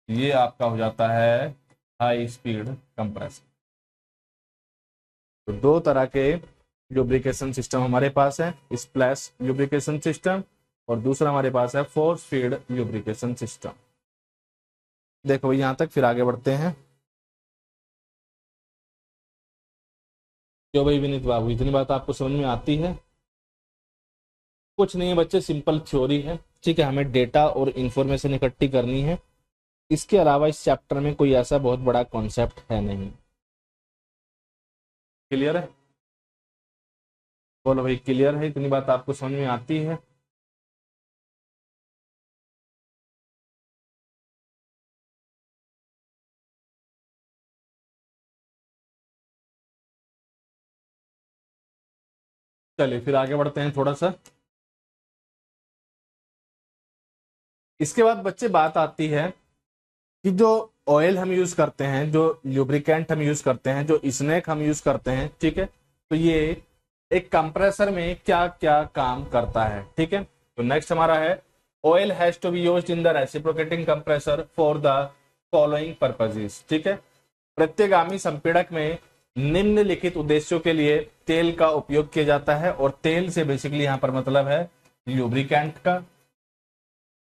ये आपका हो जाता है हाई स्पीड कंप्रेसर। तो दो तरह के लुब्रिकेशन सिस्टम हमारे पास है, स्प्लैश लुब्रिकेशन सिस्टम और दूसरा हमारे पास है फोर्स फीड लुब्रिकेशन सिस्टम। देखो यहां तक, फिर आगे बढ़ते हैं। क्यों भाई विनीत बाबू, इतनी बात आपको समझ में आती है? कुछ नहीं है बच्चे, सिंपल थ्योरी है, ठीक है। हमें डेटा और इंफॉर्मेशन इकट्ठी करनी है, इसके अलावा इस चैप्टर में कोई ऐसा बहुत बड़ा कॉन्सेप्ट है नहीं। क्लियर है? बोलो भाई क्लियर है, इतनी बात आपको समझ में आती है? चलिए फिर आगे बढ़ते हैं थोड़ा सा। इसके बाद बच्चे बात आती है कि जो ऑयल हम यूज करते हैं, जो ल्यूब्रिकेंट हम यूज करते हैं, जो स्नेक हम यूज करते हैं, ठीक है, तो ये एक कंप्रेसर में क्या क्या काम करता है, ठीक है। तो नेक्स्ट हमारा है oil has to be used in the reciprocating compressor for the following purposes, ठीक है। प्रत्यगामी संपीड़क में निम्नलिखित उद्देश्यों के लिए तेल का उपयोग किया जाता है, और तेल से बेसिकली यहां पर मतलब है ल्यूब्रिकेंट का,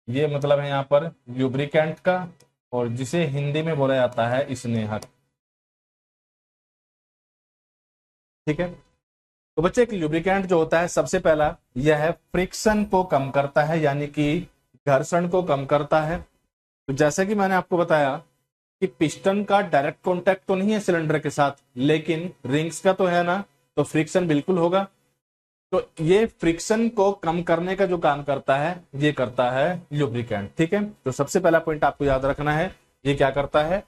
ये मतलब है यहां पर ल्यूब्रिकेंट का, और जिसे हिंदी में बोला जाता है स्नेहक, ठीक है। तो बच्चे एक ल्यूब्रिकेंट जो होता है, सबसे पहला यह फ्रिक्शन को कम करता है, यानी कि घर्षण को कम करता है। तो जैसे कि मैंने आपको बताया कि पिस्टन का डायरेक्ट कांटेक्ट तो नहीं है सिलेंडर के साथ, लेकिन रिंग्स का तो है ना, तो फ्रिक्शन बिल्कुल होगा। तो ये फ्रिक्शन को कम करने का जो काम करता है, ये करता है ल्यूब्रिकेंट, ठीक है। तो सबसे पहला पॉइंट आपको याद रखना है, ये क्या करता है,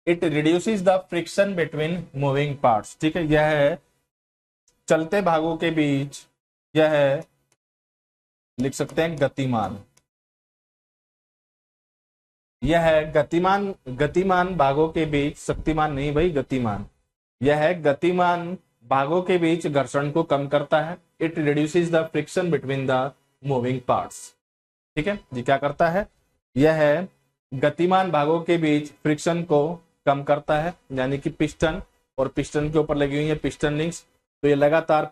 it reduces the friction between moving parts, ठीक है। यह है चलते भागों के बीच, यह है लिख सकते हैं गतिमान, यह है गतिमान, गतिमान भागों के बीच, शक्तिमान नहीं भाई, गतिमान, यह है गतिमान भागों के बीच घर्षण को कम करता है। It reduces the friction between the moving parts, ठीक है। ये क्या करता है, यह है गतिमान भागों के बीच फ्रिक्शन को कम करता है, यानी कि पिस्टन और पिस्टन के ऊपर लगी हुई है पिस्टन रिंग्स, तो ये लगातार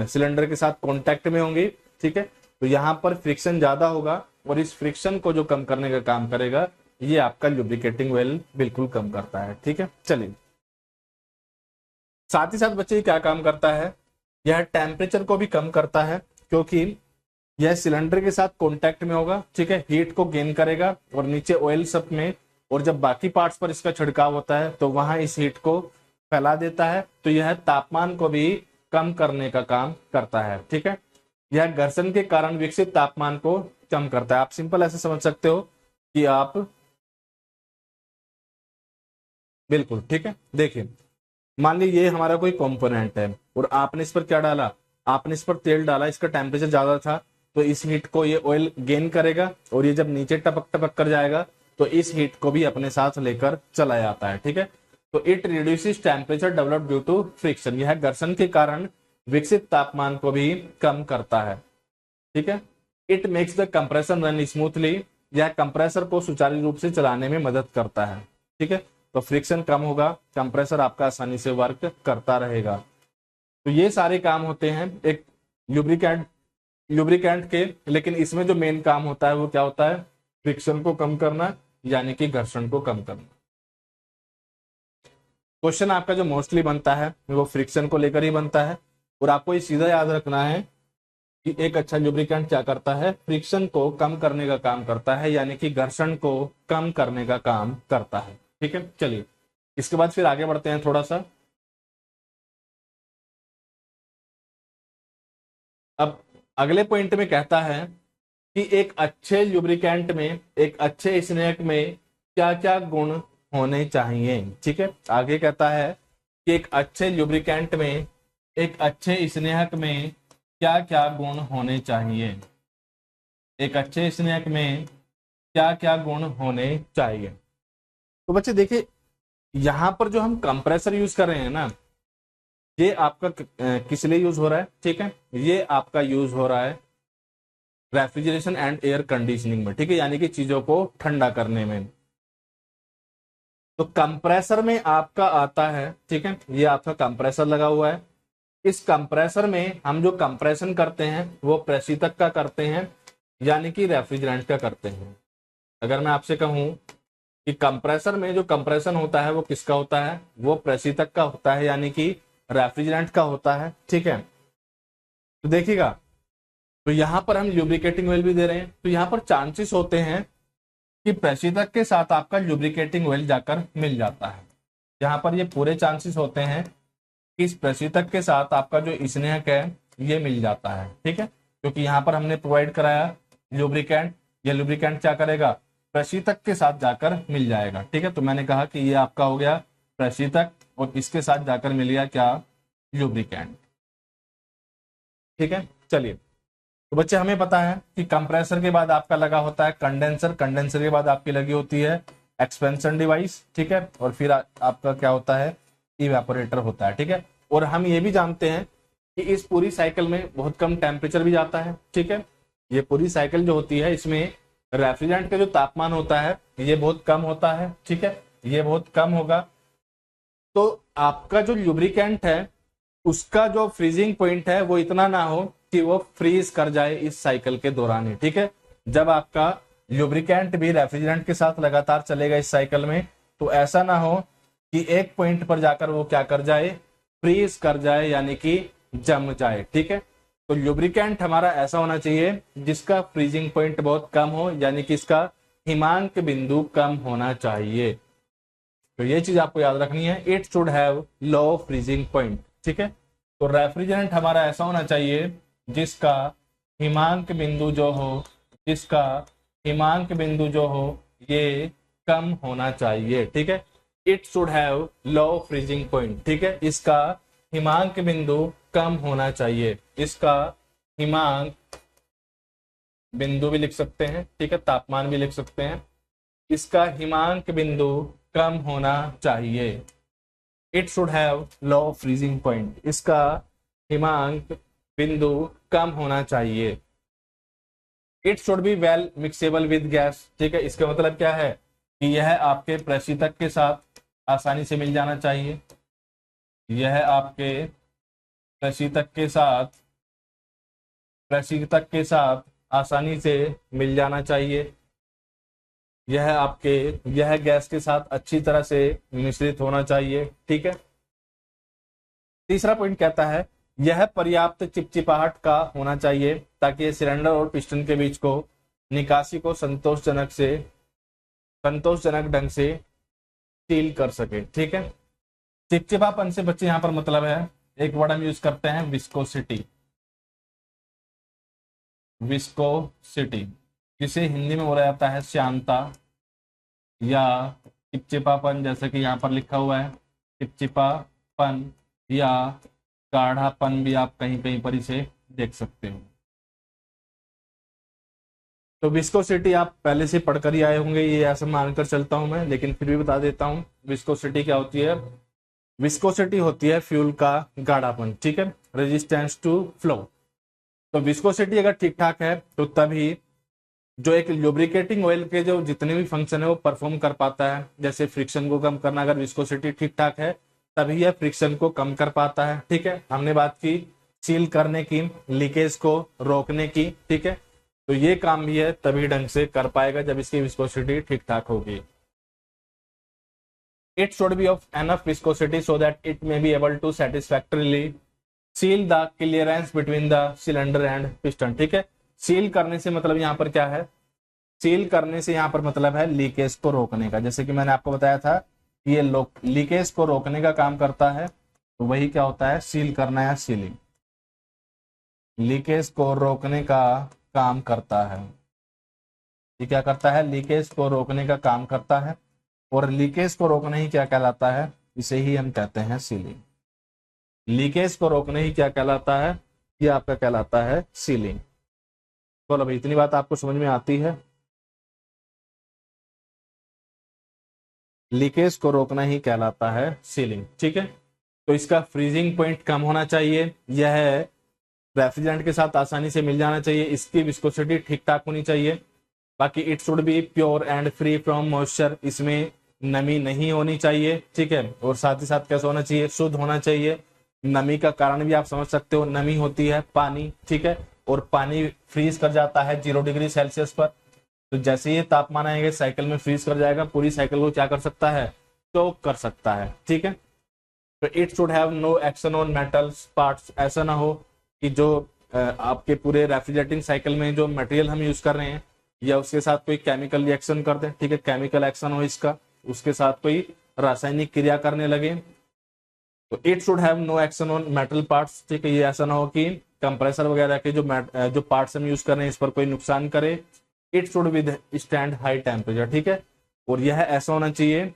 सिलेंडर के साथ कांटेक्ट में होंगी, ठीक है। तो यहां पर फ्रिक्शन ज्यादा होगा, और इस फ्रिक्शन को जो कम करने का काम करेगा, ये आपका लुब्रिकेटिंग ऑयल बिल्कुल कम करता है, ठीक है। चलिए, साथ ही साथ बच्चे क्या काम करता है, यह टेम्परेचर को भी कम करता है, क्योंकि यह सिलेंडर के साथ कांटेक्ट में होगा, ठीक है, हीट को गेन करेगा और नीचे ऑयल सब में, और जब बाकी पार्ट्स पर इसका छिड़काव होता है तो वहां इस हीट को फैला देता है, तो यह तापमान को भी कम करने का काम करता है, ठीक है। यह घर्षण के कारण विकसित तापमान को कम करता है। आप सिंपल ऐसे समझ सकते हो कि आप बिल्कुल, ठीक है। देखिए, मान लीजिए ये हमारा कोई कंपोनेंट है और आपने इस पर क्या डाला, आपने इस पर तेल डाला, इसका टेम्परेचर ज्यादा था, तो इस हीट को ये ऑयल गेन करेगा, और ये जब नीचे टपक टपक कर जाएगा तो इस हीट को भी अपने साथ लेकर चला जाता है, ठीक है। तो it reduces temperature develop due to friction, यह घर्षण के कारण विकसित तापमान को भी कम करता है, ठीक है। It makes the compression run smoothly, यह कंप्रेसर को सुचारू रूप से चलाने में मदद करता है, ठीक है। तो फ्रिक्शन कम होगा, कंप्रेसर आपका आसानी से वर्क करता रहेगा। तो ये सारे काम होते हैं एक लुब्रिकेंट के, लेकिन इसमें जो मेन काम होता है वो क्या होता है, फ्रिक्शन को कम करना, यानी कि घर्षण को कम करना। क्वेश्चन आपका जो मोस्टली बनता है वो फ्रिक्शन को लेकर ही बनता है, और आपको ये सीधा याद रखना है कि एक अच्छा लुब्रिकेंट क्या करता है, फ्रिक्शन को कम करने का काम करता है, यानी कि घर्षण को कम करने का काम करता है, ठीक है। चलिए, इसके बाद फिर आगे बढ़ते हैं थोड़ा सा। अब अगले पॉइंट में कहता है कि एक अच्छे लुब्रिकेंट में, एक अच्छे स्नेक में क्या क्या गुण होने चाहिए, ठीक है। आगे कहता है कि एक अच्छे लुब्रिकेंट में, एक अच्छे स्नेहक में क्या क्या गुण होने चाहिए? एक अच्छे स्नेहक में क्या क्या गुण होने चाहिए? तो बच्चे देखिए, यहां पर जो हम कंप्रेसर यूज कर रहे हैं ना, ये आपका किस लिए यूज हो रहा है? ठीक है, ये आपका यूज हो रहा है रेफ्रिजरेशन एंड एयर कंडीशनिंग में, ठीक है, यानी कि चीजों को ठंडा करने में। तो कंप्रेसर में आपका आता है, ठीक है, ये आपका कंप्रेसर लगा हुआ है। इस कंप्रेसर में हम जो कंप्रेशन करते हैं वो प्रशीतक का करते हैं, यानी कि रेफ्रिजरेंट का करते हैं। अगर मैं आपसे कहूं कि कंप्रेसर में जो कंप्रेशन होता है वो किसका होता है? वो प्रशीतक का होता है, यानी कि रेफ्रिजरेंट का होता है, ठीक है। तो देखिएगा, तो यहां पर हम ल्यूब्रिकेटिंग ऑयल भी दे रहे हैं, तो यहां पर चांसेस होते हैं कि प्रशीतक के साथ आपका ल्यूब्रिकेटिंग ऑयल जाकर मिल जाता है। यहाँ पर ये पूरे चांसेस होते हैं कि इस प्रशीतक के साथ आपका जो स्नेहक है ये मिल जाता है, ठीक है, क्योंकि यहाँ पर हमने प्रोवाइड कराया ल्यूब्रिकेंट। ये ल्यूब्रिकेंट क्या करेगा? प्रशीतक के साथ जाकर मिल जाएगा, ठीक है। तो मैंने कहा कि ये आपका हो गया प्रशीतक और इसके साथ जाकर मिल गया क्या? ल्यूब्रिकेंट, ठीक है। चलिए, तो बच्चे हमें पता है कि कंप्रेसर के बाद आपका लगा होता है कंडेंसर, कंडेंसर के बाद आपकी लगी होती है एक्सपेंशन डिवाइस, ठीक है, और फिर आपका क्या होता है? इवेपोरेटर होता है, ठीक है। और हम ये भी जानते हैं कि इस पूरी साइकिल में बहुत कम टेम्परेचर भी जाता है, ठीक है। ये पूरी साइकिल जो होती है इसमें रेफ्रिजरेंट का जो तापमान होता है ये बहुत कम होता है, ठीक है, ये बहुत कम होगा। तो आपका जो ल्यूब्रिकेंट है उसका जो फ्रीजिंग पॉइंट है वो इतना ना हो कि वो फ्रीज कर जाए इस साइकिल के दौरान ही, ठीक है। जब आपका ल्यूब्रिकेंट भी रेफ्रिजरेंट के साथ लगातार चलेगा इस साइकिल में, तो ऐसा ना हो कि एक पॉइंट पर जाकर वो क्या कर जाए? फ्रीज कर जाए, यानी कि जम जाए, ठीक है। तो ल्यूब्रिकेंट हमारा ऐसा होना चाहिए जिसका फ्रीजिंग पॉइंट बहुत कम हो, यानी कि इसका हिमांक बिंदु कम होना चाहिए। तो ये चीज आपको याद रखनी है, it should have low freezing point, ठीक है। तो रेफ्रिजरेंट हमारा ऐसा होना चाहिए जिसका हिमांक बिंदु जो हो, जिसका हिमांक बिंदु जो हो ये कम होना चाहिए, ठीक है। It should have low freezing point, ठीक है, इसका हिमांक बिंदु कम होना चाहिए। इसका हिमांक बिंदु भी लिख सकते हैं, ठीक है, तापमान भी लिख सकते हैं। इसका हिमांक बिंदु कम होना चाहिए। It should have low freezing point, इसका हिमांक बिंदु कम होना चाहिए। It should be well mixable with gas, ठीक है, इसका मतलब क्या है कि यह आपके प्रशीतक के साथ आसानी से मिल जाना चाहिए। यह आपके प्रशीतक के साथ आसानी से मिल जाना चाहिए। यह गैस के साथ अच्छी तरह से मिश्रित होना चाहिए, ठीक है। तीसरा पॉइंट कहता है यह पर्याप्त चिपचिपाहट का होना चाहिए ताकि सिलेंडर और पिस्टन के बीच को निकासी को संतोषजनक ढंग से सील कर सके, ठीक है। चिपचिपापन से बच्चे यहाँ पर मतलब है, एक वर्ड हम यूज करते हैं विस्कोसिटी, विस्कोसिटी, जिसे हिंदी में बोला जाता है श्यानता या चिपचिपापन, जैसे कि यहाँ पर लिखा हुआ है चिपचिपापन या गाढ़ापन भी आप कहीं कहीं पर इसे देख सकते हो। तो विस्कोसिटी आप पहले से पढ़कर ही आए होंगे, ये ऐसा मानकर चलता हूं मैं, लेकिन फिर भी बता देता हूं विस्कोसिटी क्या होती है। विस्कोसिटी होती है फ्यूल का गाढ़ापन, ठीक है, रेजिस्टेंस टू फ्लो। तो विस्कोसिटी अगर ठीक ठाक है तो तभी जो एक लुब्रिकेटिंग ऑयल के जो जितने भी फंक्शन है वो परफॉर्म कर पाता है। जैसे फ्रिक्शन को कम करना, अगर विस्कोसिटी ठीक ठाक है तभी यह फ्रिक्शन को कम कर पाता है, ठीक है। हमने बात की सील करने की, लीकेज को रोकने की, ठीक है। तो ये काम भी है तभी ढंग से कर पाएगा जब इसकी विस्कोसिटी ठीक ठाक होगी। It should be of enough viscosity so that it may be able to satisfactorily seal the clearance between the cylinder and piston, ठीक है। सील करने से मतलब यहाँ पर क्या है? सील करने से यहाँ पर मतलब है लीकेज को रोकने का। जैसे कि मैंने आपको बताया था कि ये लीकेज को रोकने का काम करता है, तो वही क्या होता है? सील करना या सीलिंग, लीकेज को रोकने का काम करता है। ये क्या करता है? लीकेज को रोकने का काम करता है, और लीकेज को रोकना ही क्या कहलाता है? इसे ही हम कहते हैं सीलिंग। लीकेज को रोकना ही क्या कहलाता है, ये आपका कहलाता है सीलिंग। बोलो भाई, इतनी बात आपको समझ में आती है? लीकेज को रोकना ही कहलाता है सीलिंग, ठीक है। तो इसका फ्रीजिंग पॉइंट कम होना चाहिए, यह रेफ्रिजरेंट के साथ आसानी से मिल जाना चाहिए, इसकी विस्कोसिटी ठीक ठाक होनी चाहिए। बाकी it should B pure and free from moisture, इसमें नमी नहीं होनी चाहिए, ठीक है। और साथ ही साथ कैसा होना चाहिए, शुद्ध होना चाहिए। नमी का कारण भी आप समझ सकते हो, नमी होती है पानी, ठीक है, और पानी फ्रीज कर जाता है 0 डिग्री सेल्सियस पर। तो जैसे ये तापमान आएगा साइकिल में फ्रीज कर जाएगा, पूरी साइकिल को क्या कर सकता है, चोक कर सकता है, ठीक है। तो it should have no action on metals parts, ऐसा ना हो कि जो आपके पूरे रेफ्रिजरेटिंग साइकिल में जो मटेरियल हम यूज कर रहे हैं या उसके साथ कोई केमिकल रिएक्शन कर दे, ठीक है, केमिकल एक्शन हो इसका, उसके साथ कोई रासायनिक क्रिया करने लगे। तो it should have no action on metal parts, ठीक है, ये ऐसा ना हो कि कंप्रेसर वगैरह के जो पार्ट्स हम यूज कर रहे हैं इस पर कोई नुकसान करे। It should with stand high temperature, ठीक है, और यह ऐसा होना चाहिए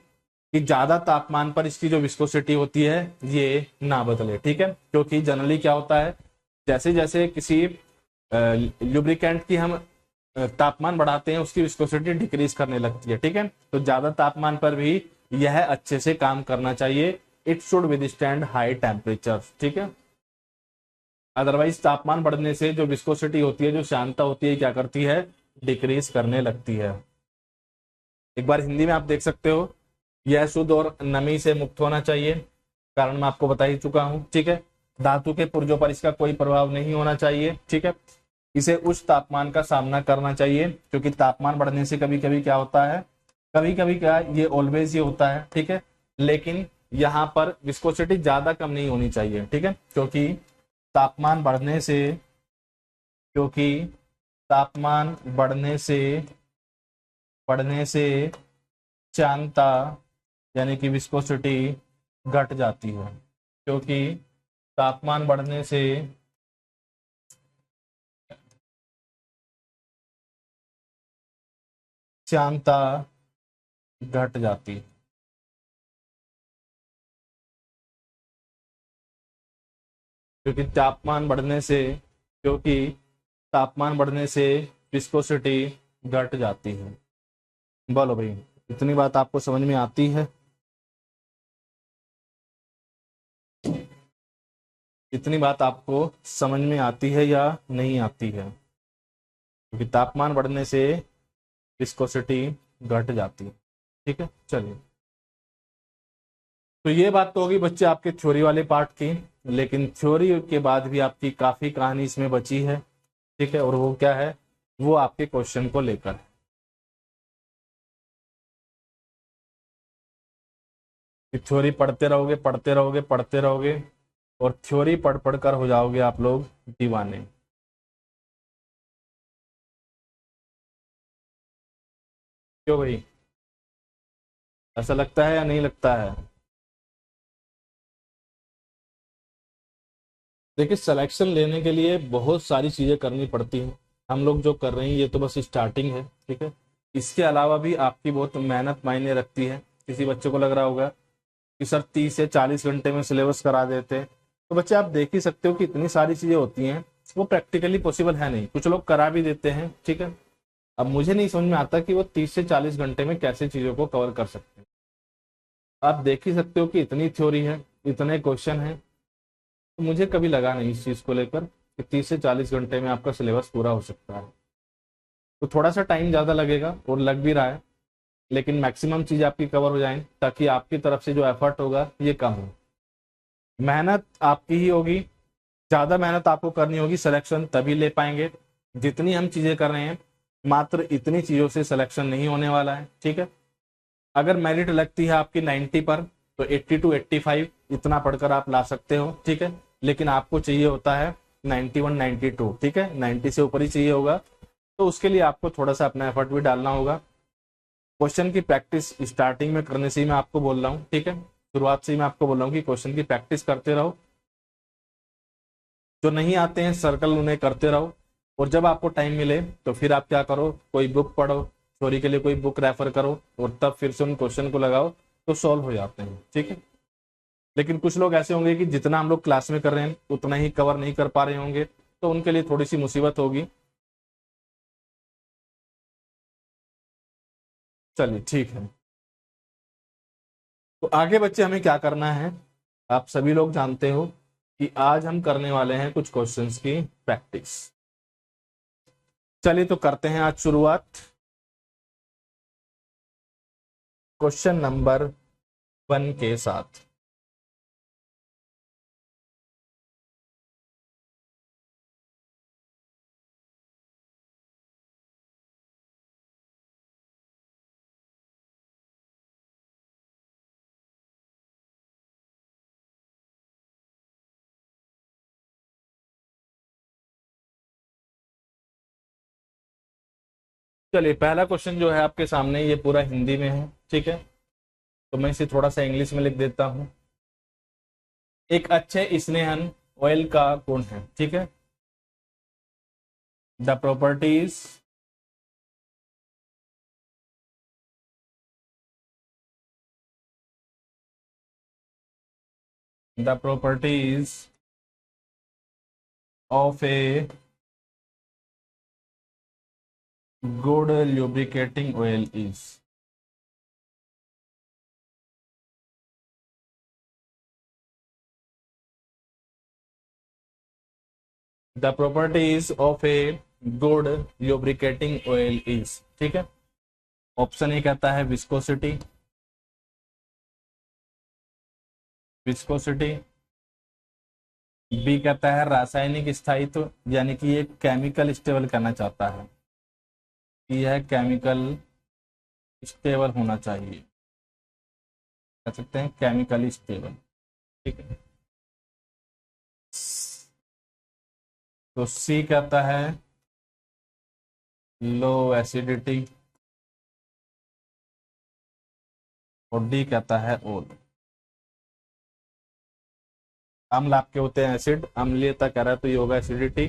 कि ज्यादा तापमान पर इसकी जो विस्कोसिटी होती है ये ना बदले, ठीक है। क्योंकि जनरली क्या होता है, जैसे जैसे किसी लुब्रिकेंट की हम तापमान बढ़ाते हैं उसकी विस्कोसिटी डिक्रीज करने लगती है, ठीक है। तो ज्यादा तापमान पर भी यह अच्छे से काम करना चाहिए। It should withstand high temperature, ठीक है। अदरवाइज तापमान बढ़ने से जो विस्कोसिटी होती है, जो श्यानता होती है, क्या करती है, डिक्रीज करने लगती है। एक बार हिंदी में आप देख सकते हो, यह शुद्ध और नमी से मुक्त होना चाहिए, कारण मैं आपको बता ही चुका हूं, ठीक है। धातु के पुर्जों पर इसका कोई प्रभाव नहीं होना चाहिए, ठीक है। इसे उच्च तापमान का सामना करना चाहिए, क्योंकि तापमान बढ़ने से कभी कभी क्या होता है, कभी कभी क्या, ये ऑलवेज ये होता है, ठीक है, लेकिन यहाँ पर विस्कोसिटी ज्यादा कम नहीं होनी चाहिए, ठीक है। तापमान बढ़ने से क्योंकि तापमान बढ़ने से श्यानता यानी कि विस्कोसिटी घट जाती है, क्योंकि तापमान बढ़ने से श्यानता घट जाती है। क्योंकि तापमान बढ़ने से विस्कोसिटी घट जाती है। बोलो भाई, इतनी बात आपको समझ में आती है? इतनी बात आपको समझ में आती है या नहीं आती है? क्योंकि तापमान बढ़ने से विस्कोसिटी घट जाती है, ठीक है। चलिए, तो ये बात तो होगी बच्चे आपके थ्योरी वाले पार्ट की, लेकिन थ्योरी के बाद भी आपकी काफी कहानी इसमें बची है, ठीक है। और वो क्या है, वो आपके क्वेश्चन को लेकर। थ्योरी पढ़ते रहोगे पढ़ते रहोगे पढ़ते रहोगे, और थ्योरी पढ़ पढ़ कर हो जाओगे आप लोग दीवाने। क्यों भाई, ऐसा लगता है या नहीं लगता है? देखिए, सिलेक्शन लेने के लिए बहुत सारी चीजें करनी पड़ती हैं, हम लोग जो कर रहे हैं ये तो बस स्टार्टिंग है, ठीक है। इसके अलावा भी आपकी बहुत मेहनत मायने रखती है। किसी बच्चे को लग रहा होगा कि सर 30 से 40 घंटे में सिलेबस करा देते हैं, तो बच्चे आप देख ही सकते हो कि इतनी सारी चीजें होती हैं, वो प्रैक्टिकली पॉसिबल है नहीं। कुछ लोग करा भी देते हैं, ठीक है। अब मुझे नहीं समझ में आता कि वो 30 से 40 घंटे में कैसे चीजों को कवर कर सकते हैं। आप देख ही सकते हो कि इतनी थ्योरी है, इतने क्वेश्चन है, तो मुझे कभी लगा नहीं इस चीज को लेकर कि 30 से 40 घंटे में आपका सिलेबस पूरा हो सकता है। तो थोड़ा सा टाइम ज्यादा लगेगा और लग भी रहा है, लेकिन मैक्सिमम चीज आपकी कवर हो जाए, ताकि आपकी तरफ से जो एफर्ट होगा ये कम हो। मेहनत आपकी ही होगी, ज्यादा मेहनत आपको करनी होगी, सिलेक्शन तभी ले पाएंगे। जितनी हम चीजें कर रहे हैं, मात्र इतनी चीजों से सिलेक्शन नहीं होने वाला है, ठीक है। अगर मेरिट लगती है आपकी 90 पर, तो 80 to 85 इतना पढ़कर आप ला सकते हो, ठीक है। लेकिन आपको चाहिए होता है 91 92, ठीक है, 90 से ऊपर ही चाहिए होगा। तो उसके लिए आपको थोड़ा सा अपना एफर्ट भी डालना होगा। क्वेश्चन की प्रैक्टिस स्टार्टिंग में करने से ही मैं आपको बोल रहा हूँ, ठीक है, शुरुआत से ही मैं आपको बोल रहा हूँ कि क्वेश्चन की प्रैक्टिस करते रहो। जो नहीं आते हैं सर्कल उन्हें करते रहो, और जब आपको टाइम मिले तो फिर आप क्या करो, कोई बुक पढ़ो, थ्योरी के लिए कोई बुक रेफर करो, और तब फिर से उन क्वेश्चन को लगाओ, तो सॉल्व हो जाते हैं, ठीक है। लेकिन कुछ लोग ऐसे होंगे कि जितना हम लोग क्लास में कर रहे हैं उतना ही कवर नहीं कर पा रहे होंगे, तो उनके लिए थोड़ी सी मुसीबत होगी। चलिए ठीक है, तो आगे बच्चे हमें क्या करना है, आप सभी लोग जानते हो कि आज हम करने वाले हैं कुछ क्वेश्चंस की प्रैक्टिस। चलिए तो करते हैं आज शुरुआत क्वेश्चन नंबर 1 के साथ। चलिए पहला क्वेश्चन जो है आपके सामने, ये पूरा हिंदी में है, ठीक है, तो मैं इसे थोड़ा सा इंग्लिश में लिख देता हूं। एक अच्छे स्नेहन ऑयल का गुण है, ठीक है, the properties of a good lubricating oil is, the properties of a good lubricating oil is, ठीक है। ऑप्शन ए कहता है विस्कोसिटी, विस्कोसिटी। बी कहता है रासायनिक स्थायित्व, यानी कि ये केमिकल स्टेबल करना चाहता है, कि यह केमिकल स्टेबल होना चाहिए, कह सकते हैं केमिकली स्टेबल, ठीक है। तो सी कहता है लो एसिडिटी, और डी कहता है ओल। अम्ल आपके होते हैं एसिड, अम्लीयता कह रहा है तो ये होगा एसिडिटी।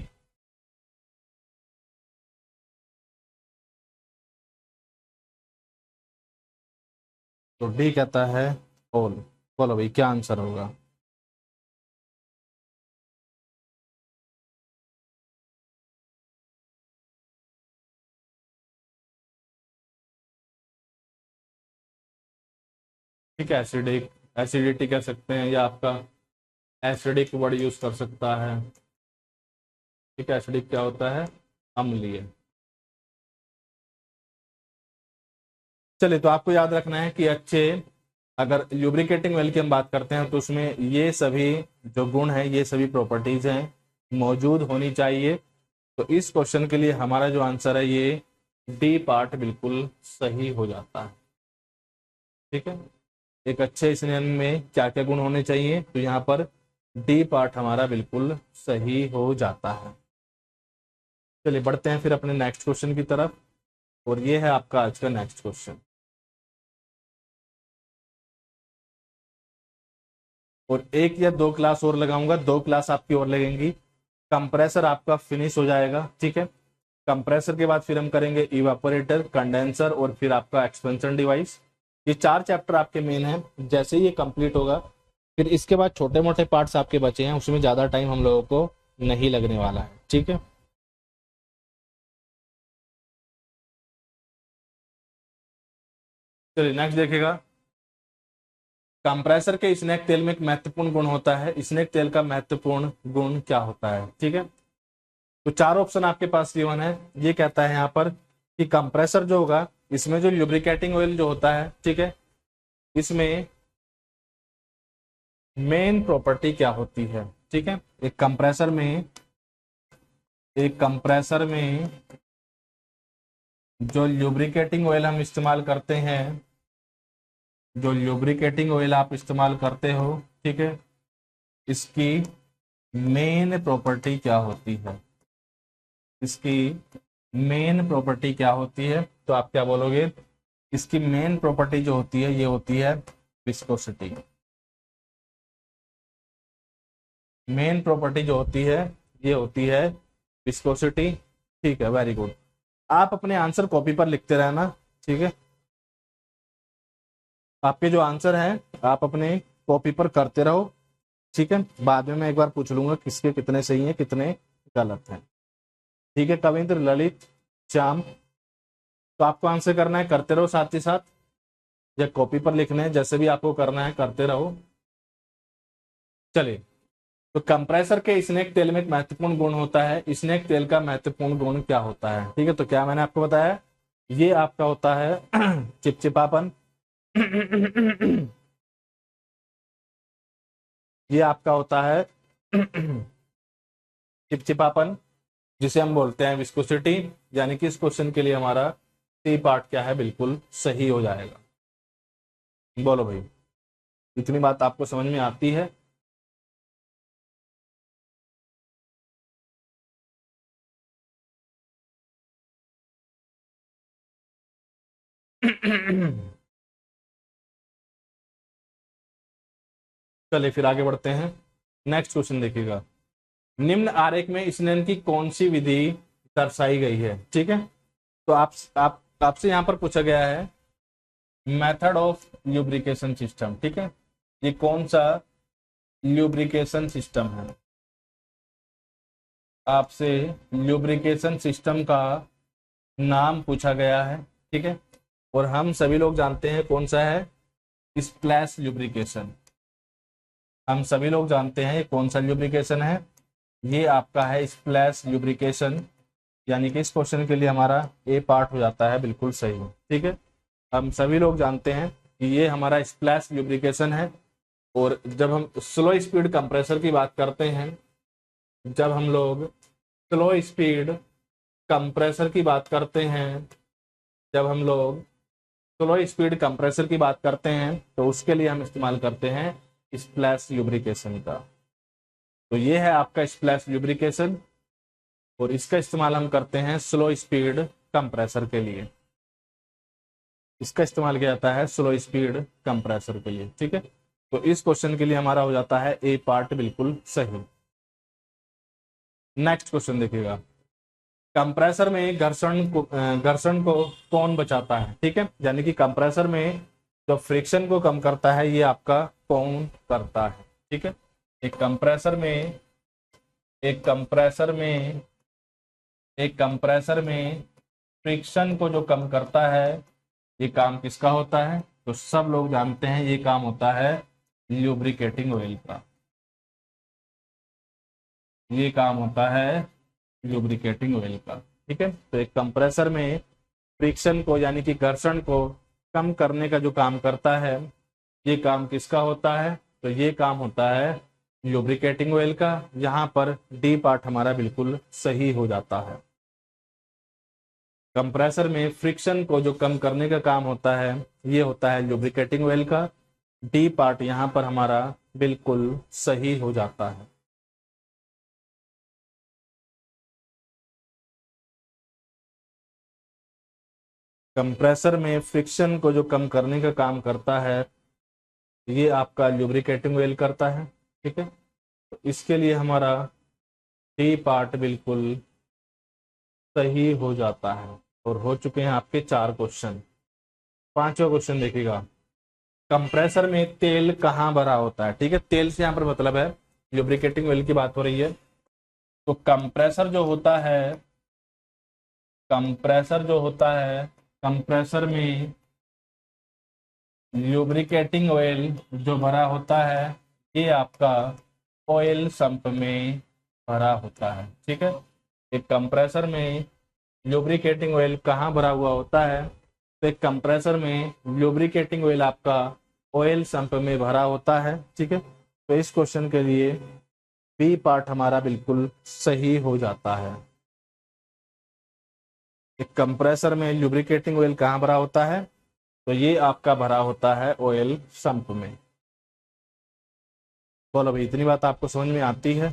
तो डी कहता है ओल। बोलो भाई क्या आंसर होगा। ठीक है, एसिडिक, एसिडिटी कह सकते हैं, या आपका एसिडिक वर्ड यूज कर सकता है, ठीक है। एसिडिक क्या होता है, अम्लीय। चलिए तो आपको याद रखना है कि अच्छे, अगर ल्यूब्रिकेटिंग ऑयल की हम बात करते हैं तो उसमें ये सभी जो गुण हैं, ये सभी प्रॉपर्टीज हैं, मौजूद होनी चाहिए। तो इस क्वेश्चन के लिए हमारा जो आंसर है ये डी पार्ट बिल्कुल सही हो जाता है, ठीक है। एक अच्छे स्नेहन में क्या क्या गुण होने चाहिए, तो यहाँ पर डी पार्ट हमारा बिल्कुल सही हो जाता है। चलिए बढ़ते हैं फिर अपने नेक्स्ट क्वेश्चन की तरफ, और ये है आपका आज का नेक्स्ट क्वेश्चन। और एक या दो क्लास और लगाऊंगा, दो क्लास आपकी और लगेंगी, कंप्रेसर आपका फिनिश हो जाएगा, ठीक है। कंप्रेसर के बाद फिर हम करेंगे इवापोरेटर, कंडेंसर, और फिर आपका एक्सपेंशन डिवाइस। ये 4 चैप्टर आपके मेन हैं। जैसे ही ये कंप्लीट होगा फिर इसके बाद छोटे मोटे पार्ट्स आपके बचे हैं, उसमें ज्यादा टाइम हम लोगों को नहीं लगने वाला है, ठीक है। चलिए नेक्स्ट देखिएगा, कंप्रेसर के स्नैक तेल में एक महत्वपूर्ण गुण होता है, स्नैक तेल का महत्वपूर्ण गुण क्या होता है, ठीक है। तो 4 ऑप्शन आपके पास गिवन है। ये कहता है यहाँ पर कि कंप्रेसर जो होगा, इसमें जो लुब्रिकेटिंग ऑयल जो होता है, ठीक है, इसमें मेन प्रॉपर्टी क्या होती है, ठीक है। एक कंप्रेसर में जो लुब्रिकेटिंग ऑयल हम इस्तेमाल करते हैं, जो लुब्रिकेटिंग ऑयल आप इस्तेमाल करते हो, ठीक है, इसकी मेन प्रॉपर्टी क्या होती है, इसकी मेन प्रॉपर्टी क्या होती है, तो आप क्या बोलोगे, इसकी मेन प्रॉपर्टी जो होती है ये होती है विस्कोसिटी। मेन प्रॉपर्टी जो होती है ये होती है विस्कोसिटी, ठीक है, वेरी गुड। आप अपने आंसर कॉपी पर लिखते रहना, ठीक है। आपके जो आंसर है आप अपने कॉपी पर करते रहो, ठीक है। बाद में मैं एक बार पूछ लूंगा किसके कितने सही हैं कितने गलत हैं, ठीक है। कविंद्र, ललित, श्याम, तो आपको आंसर करना है, करते रहो साथ ही साथ, या कॉपी पर लिखना है, जैसे भी आपको करना है करते रहो। चलिए, तो कंप्रेसर के स्नेक तेल में एक महत्वपूर्ण गुण होता है, स्नेक तेल का महत्वपूर्ण गुण क्या होता है, ठीक है। तो क्या मैंने आपको बताया, ये आपका होता है चिपचिपापन ये आपका होता है चिपचिपापन, जिसे हम बोलते हैं विस्कोसिटी, यानी कि इस क्वेश्चन के लिए हमारा सी पार्ट क्या है, बिल्कुल सही हो जाएगा। बोलो भाई, इतनी बात आपको समझ में आती है? चलिए फिर आगे बढ़ते हैं, नेक्स्ट क्वेश्चन देखिएगा। निम्न आरेख में स्नेन की कौन सी विधि दर्शाई गई है, ठीक है। तो आपसे यहां पर पूछा गया है मेथड ऑफ ल्यूब्रिकेशन सिस्टम, ठीक है। ये कौन सा ल्यूब्रिकेशन सिस्टम है, आपसे ल्यूब्रिकेशन सिस्टम का नाम पूछा गया है, ठीक है। और हम सभी लोग जानते हैं कौन सा है, स्प्लैश ल्यूब्रिकेशन। हम सभी लोग जानते हैं ये कौन सा ल्यूब्रिकेशन है, ये आपका है स्प्लैश ल्यूब्रिकेशन, यानी कि इस क्वेश्चन के लिए हमारा ए पार्ट हो जाता है बिल्कुल सही, ठीक है। हम सभी लोग जानते हैं कि ये हमारा स्प्लैश ल्यूब्रिकेशन है। और जब हम स्लो स्पीड कंप्रेसर की बात करते हैं, जब हम लोग स्लो स्पीड कंप्रेसर की बात करते हैं, जब हम लोग स्लो स्पीड कंप्रेसर की बात करते हैं, तो उसके लिए हम इस्तेमाल करते हैं स्प्लैश ल्यूब्रिकेशन का। तो ये है आपका स्प्लैश ल्यूब्रिकेशन, और इसका इस्तेमाल हम करते हैं स्लो स्पीड कंप्रेसर के लिए। इसका इस्तेमाल किया जाता है स्लो स्पीड कंप्रेसर के लिए, ठीक है। तो इस क्वेश्चन के लिए हमारा हो जाता है ए पार्ट बिल्कुल सही। नेक्स्ट क्वेश्चन देखिएगा, कंप्रेसर में घर्षण को कौन बचाता है, ठीक है। यानी कि कंप्रेसर में जो फ्रिक्शन को कम करता है, ये आपका कौन करता है, ठीक है। एक कंप्रेसर में एक कंप्रेसर में एक कंप्रेसर में फ्रिक्शन को जो कम करता है, ये काम किसका होता है? तो सब लोग जानते हैं ये काम होता है ल्यूब्रिकेटिंग ऑयल का। ये काम होता है ल्यूब्रिकेटिंग ऑयल का, ठीक है। तो एक कंप्रेसर में फ्रिक्शन को यानी कि घर्षण को कम करने का जो काम करता है, ये काम किसका होता है? तो ये काम होता है ल्यूब्रिकेटिंग ऑयल का। यहाँ पर डी पार्ट हमारा बिल्कुल सही हो जाता है। कंप्रेसर में फ्रिक्शन को जो कम करने का काम होता है, ये होता है लुब्रिकेटिंग ऑयल का। डी पार्ट यहां पर हमारा बिल्कुल सही हो जाता है। कंप्रेसर में फ्रिक्शन को जो कम करने का काम करता है, ये आपका लुब्रिकेटिंग ऑयल करता है, ठीक है। तो इसके लिए हमारा डी पार्ट बिल्कुल सही हो जाता है। और हो चुके हैं आपके 4 क्वेश्चन। पांचवा क्वेश्चन देखिएगा, कंप्रेसर में तेल कहाँ भरा होता है, ठीक है। तेल से यहाँ पर मतलब है लुब्रिकेटिंग ऑयल की बात हो रही है। तो कंप्रेसर में ल्यूब्रिकेटिंग ऑयल जो भरा होता है, ये आपका ऑयल संप में भरा होता है, ठीक है। एक कंप्रेसर में ल्यूब्रिकेटिंग ऑयल कहाँ भरा हुआ होता है? तो एक कंप्रेसर में ल्यूब्रिकेटिंग ऑयल आपका ऑयल संप में भरा होता है, ठीक है। तो इस क्वेश्चन के लिए बी पार्ट हमारा बिल्कुल सही हो जाता है। एक कंप्रेसर में लुब्रिकेटिंग ऑयल कहाँ भरा होता है? तो ये आपका भरा होता है ऑयल संप में। बोलो भाई, इतनी बात आपको समझ में आती है?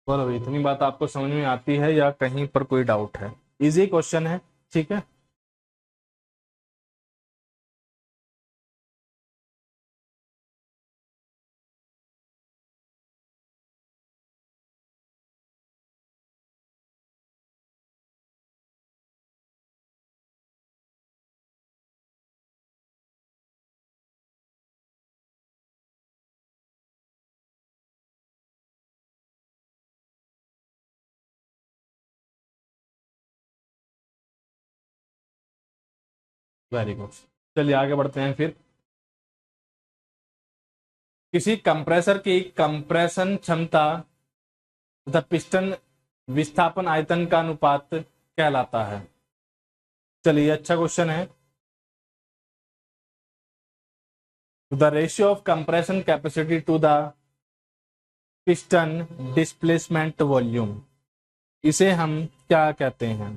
बोलो भाई, इतनी बात आपको समझ में आती है या कहीं पर कोई डाउट है? इजी क्वेश्चन है, ठीक है। Very good. चलिए आगे बढ़ते हैं फिर। किसी कंप्रेसर की कंप्रेशन क्षमता तथा पिस्टन विस्थापन आयतन का अनुपात कहलाता है। चलिए अच्छा क्वेश्चन है। The ratio of compression capacity to the piston displacement volume, इसे हम क्या कहते हैं?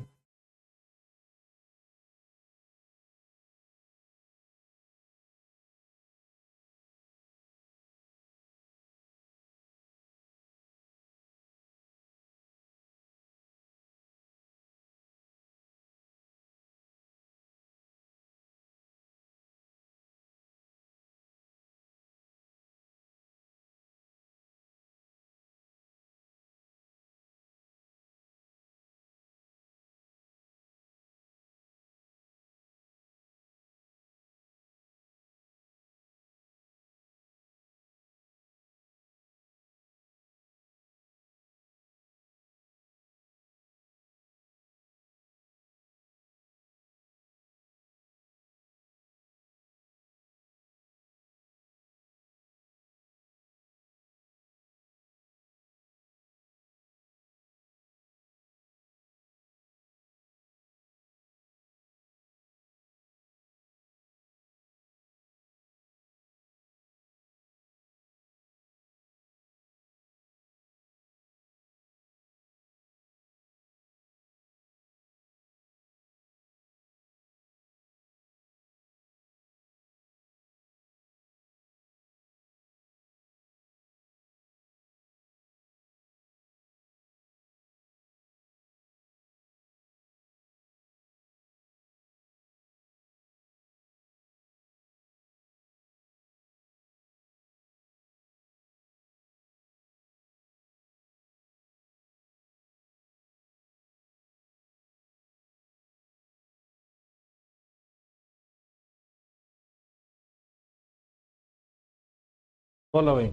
बोलो भाई,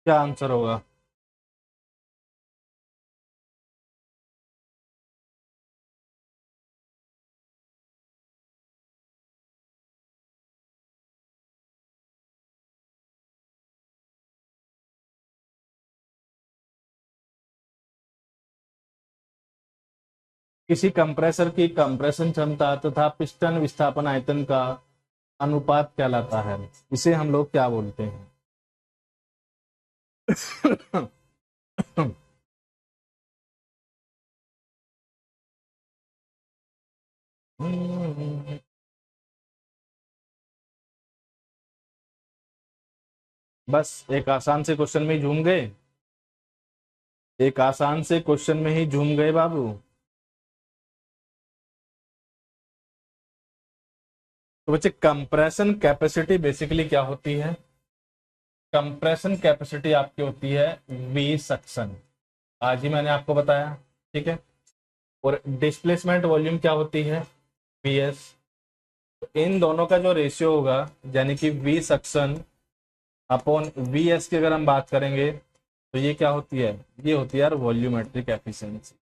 क्या आंसर होगा? किसी कंप्रेसर की कंप्रेशन क्षमता तथा पिस्टन विस्थापन आयतन का अनुपात कहलाता है, इसे हम लोग क्या बोलते हैं? बस एक आसान से क्वेश्चन में ही झूम गए। एक आसान से क्वेश्चन में ही झूम गए बाबू। तो बच्चे कंप्रेशन कैपेसिटी बेसिकली क्या होती है? कंप्रेशन कैपेसिटी आपकी होती है वी सक्शन, आज ही मैंने आपको बताया, ठीक है। और डिस्प्लेसमेंट वॉल्यूम क्या होती है? V S. तो इन दोनों का जो रेशियो होगा, यानी कि V suction upon V S की अगर हम बात करेंगे, तो ये क्या होती है? ये होती है यार वॉल्यूमेट्रिक एफिशिएंसी।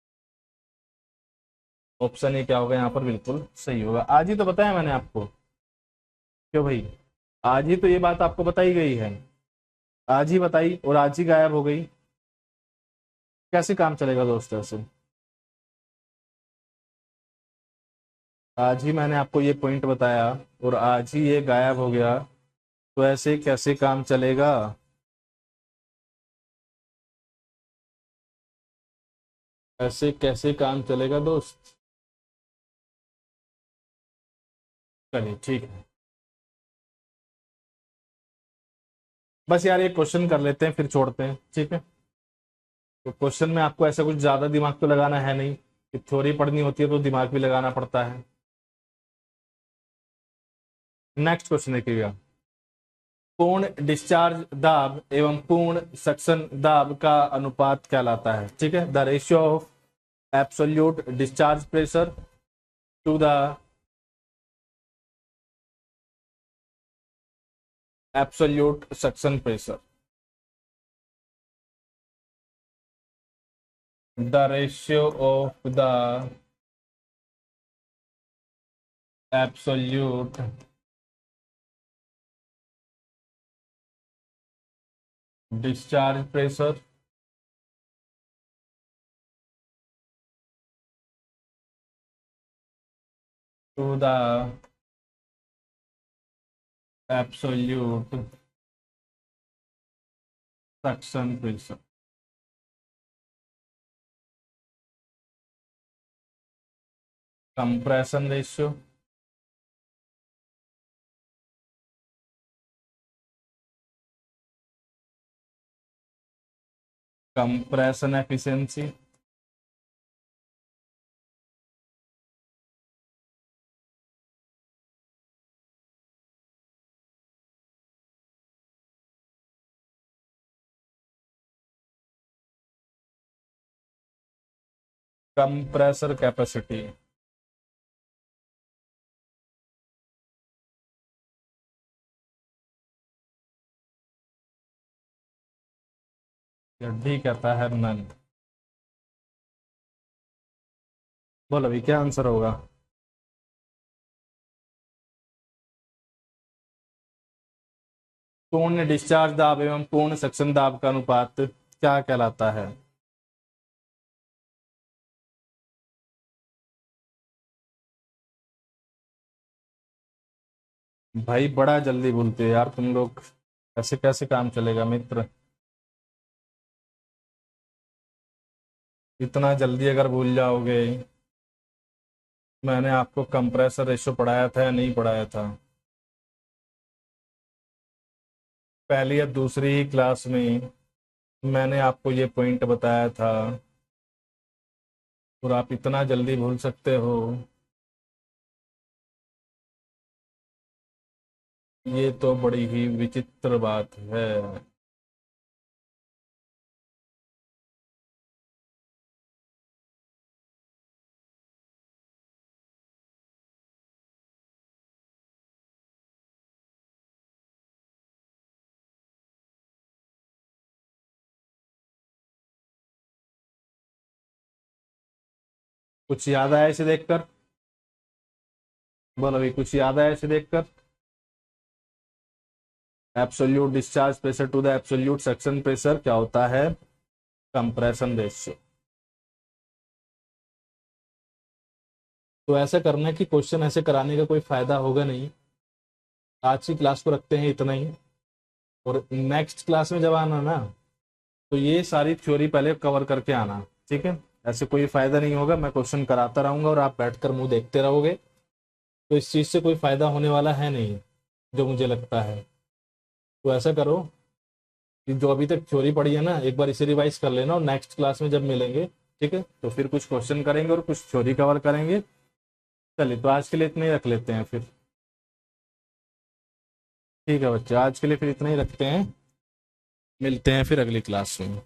ऑप्शन ये क्या होगा यहाँ पर? बिल्कुल सही होगा। आज ही तो बताया मैंने आपको। क्यों भाई? आज ही तो ये बात आपको बताई गई है। आज ही बताई और आज ही गायब हो गई। कैसे काम चलेगा दोस्तों ऐसे? आज ही मैंने आपको ये पॉइंट बताया और आज ही ये गायब हो गया, तो ऐसे कैसे काम चलेगा? ऐसे कैसे काम चलेगा दोस्त? चलिए ठीक है। बस यार ये क्वेश्चन कर लेते हैं फिर छोड़ते हैं, ठीक है। तो क्वेश्चन में आपको ऐसा कुछ ज्यादा दिमाग तो लगाना है नहीं, कि थ्योरी पढ़नी होती है तो दिमाग भी लगाना पड़ता है। नेक्स्ट क्वेश्चन देखिएगा। पूर्ण डिस्चार्ज दाब एवं पूर्ण सक्शन दाब का अनुपात कहलाता है, ठीक है। The ratio of absolute discharge pressure to the absolute suction pressure. The ratio of the absolute discharge pressure to the absolute suction pressure. Compression ratio compression efficiency compressor capacity. D कहता है none. बोलो अभी क्या answer होगा। पूर्ण discharge दाब एवं पूर्ण सक्शन दाब का अनुपात क्या कहलाता है। भाई बड़ा जल्दी बोलते हो यार तुम लोग, ऐसे कैसे काम चलेगा मित्र। इतना जल्दी अगर भूल जाओगे। मैंने आपको कंप्रेसर रेशो पढ़ाया था या नहीं पढ़ाया था। पहली या दूसरी ही क्लास में मैंने आपको ये पॉइंट बताया था और आप इतना जल्दी भूल सकते हो। ये तो बड़ी ही विचित्र बात है। कुछ याद आया इसे देखकर। बोलो अभी कुछ याद आया इसे देखकर। Absolute discharge pressure to the absolute suction pressure क्या होता है। Compression ratio. तो ऐसा करने की क्वेश्चन ऐसे कराने का कोई फायदा होगा नहीं। आज की क्लास को रखते हैं इतना ही। और नेक्स्ट क्लास में जब आना ना तो ये सारी थ्योरी पहले कवर करके आना। ठीक है। ऐसे कोई फायदा नहीं होगा, मैं क्वेश्चन कराता रहूंगा और आप बैठकर मुंह देखते रहोगे, तो इस चीज से कोई फायदा होने वाला है नहीं जो मुझे लगता है। तो ऐसा करो कि जो अभी तक थ्योरी पढ़ी है ना एक बार इसे रिवाइज कर लेना और नेक्स्ट क्लास में जब मिलेंगे ठीक है तो फिर कुछ क्वेश्चन करेंगे और कुछ थ्योरी कवर करेंगे। चलिए तो आज के लिए इतना ही रख लेते हैं फिर। ठीक है बच्चे, आज के लिए फिर इतना ही रखते हैं। मिलते हैं फिर अगली क्लास में।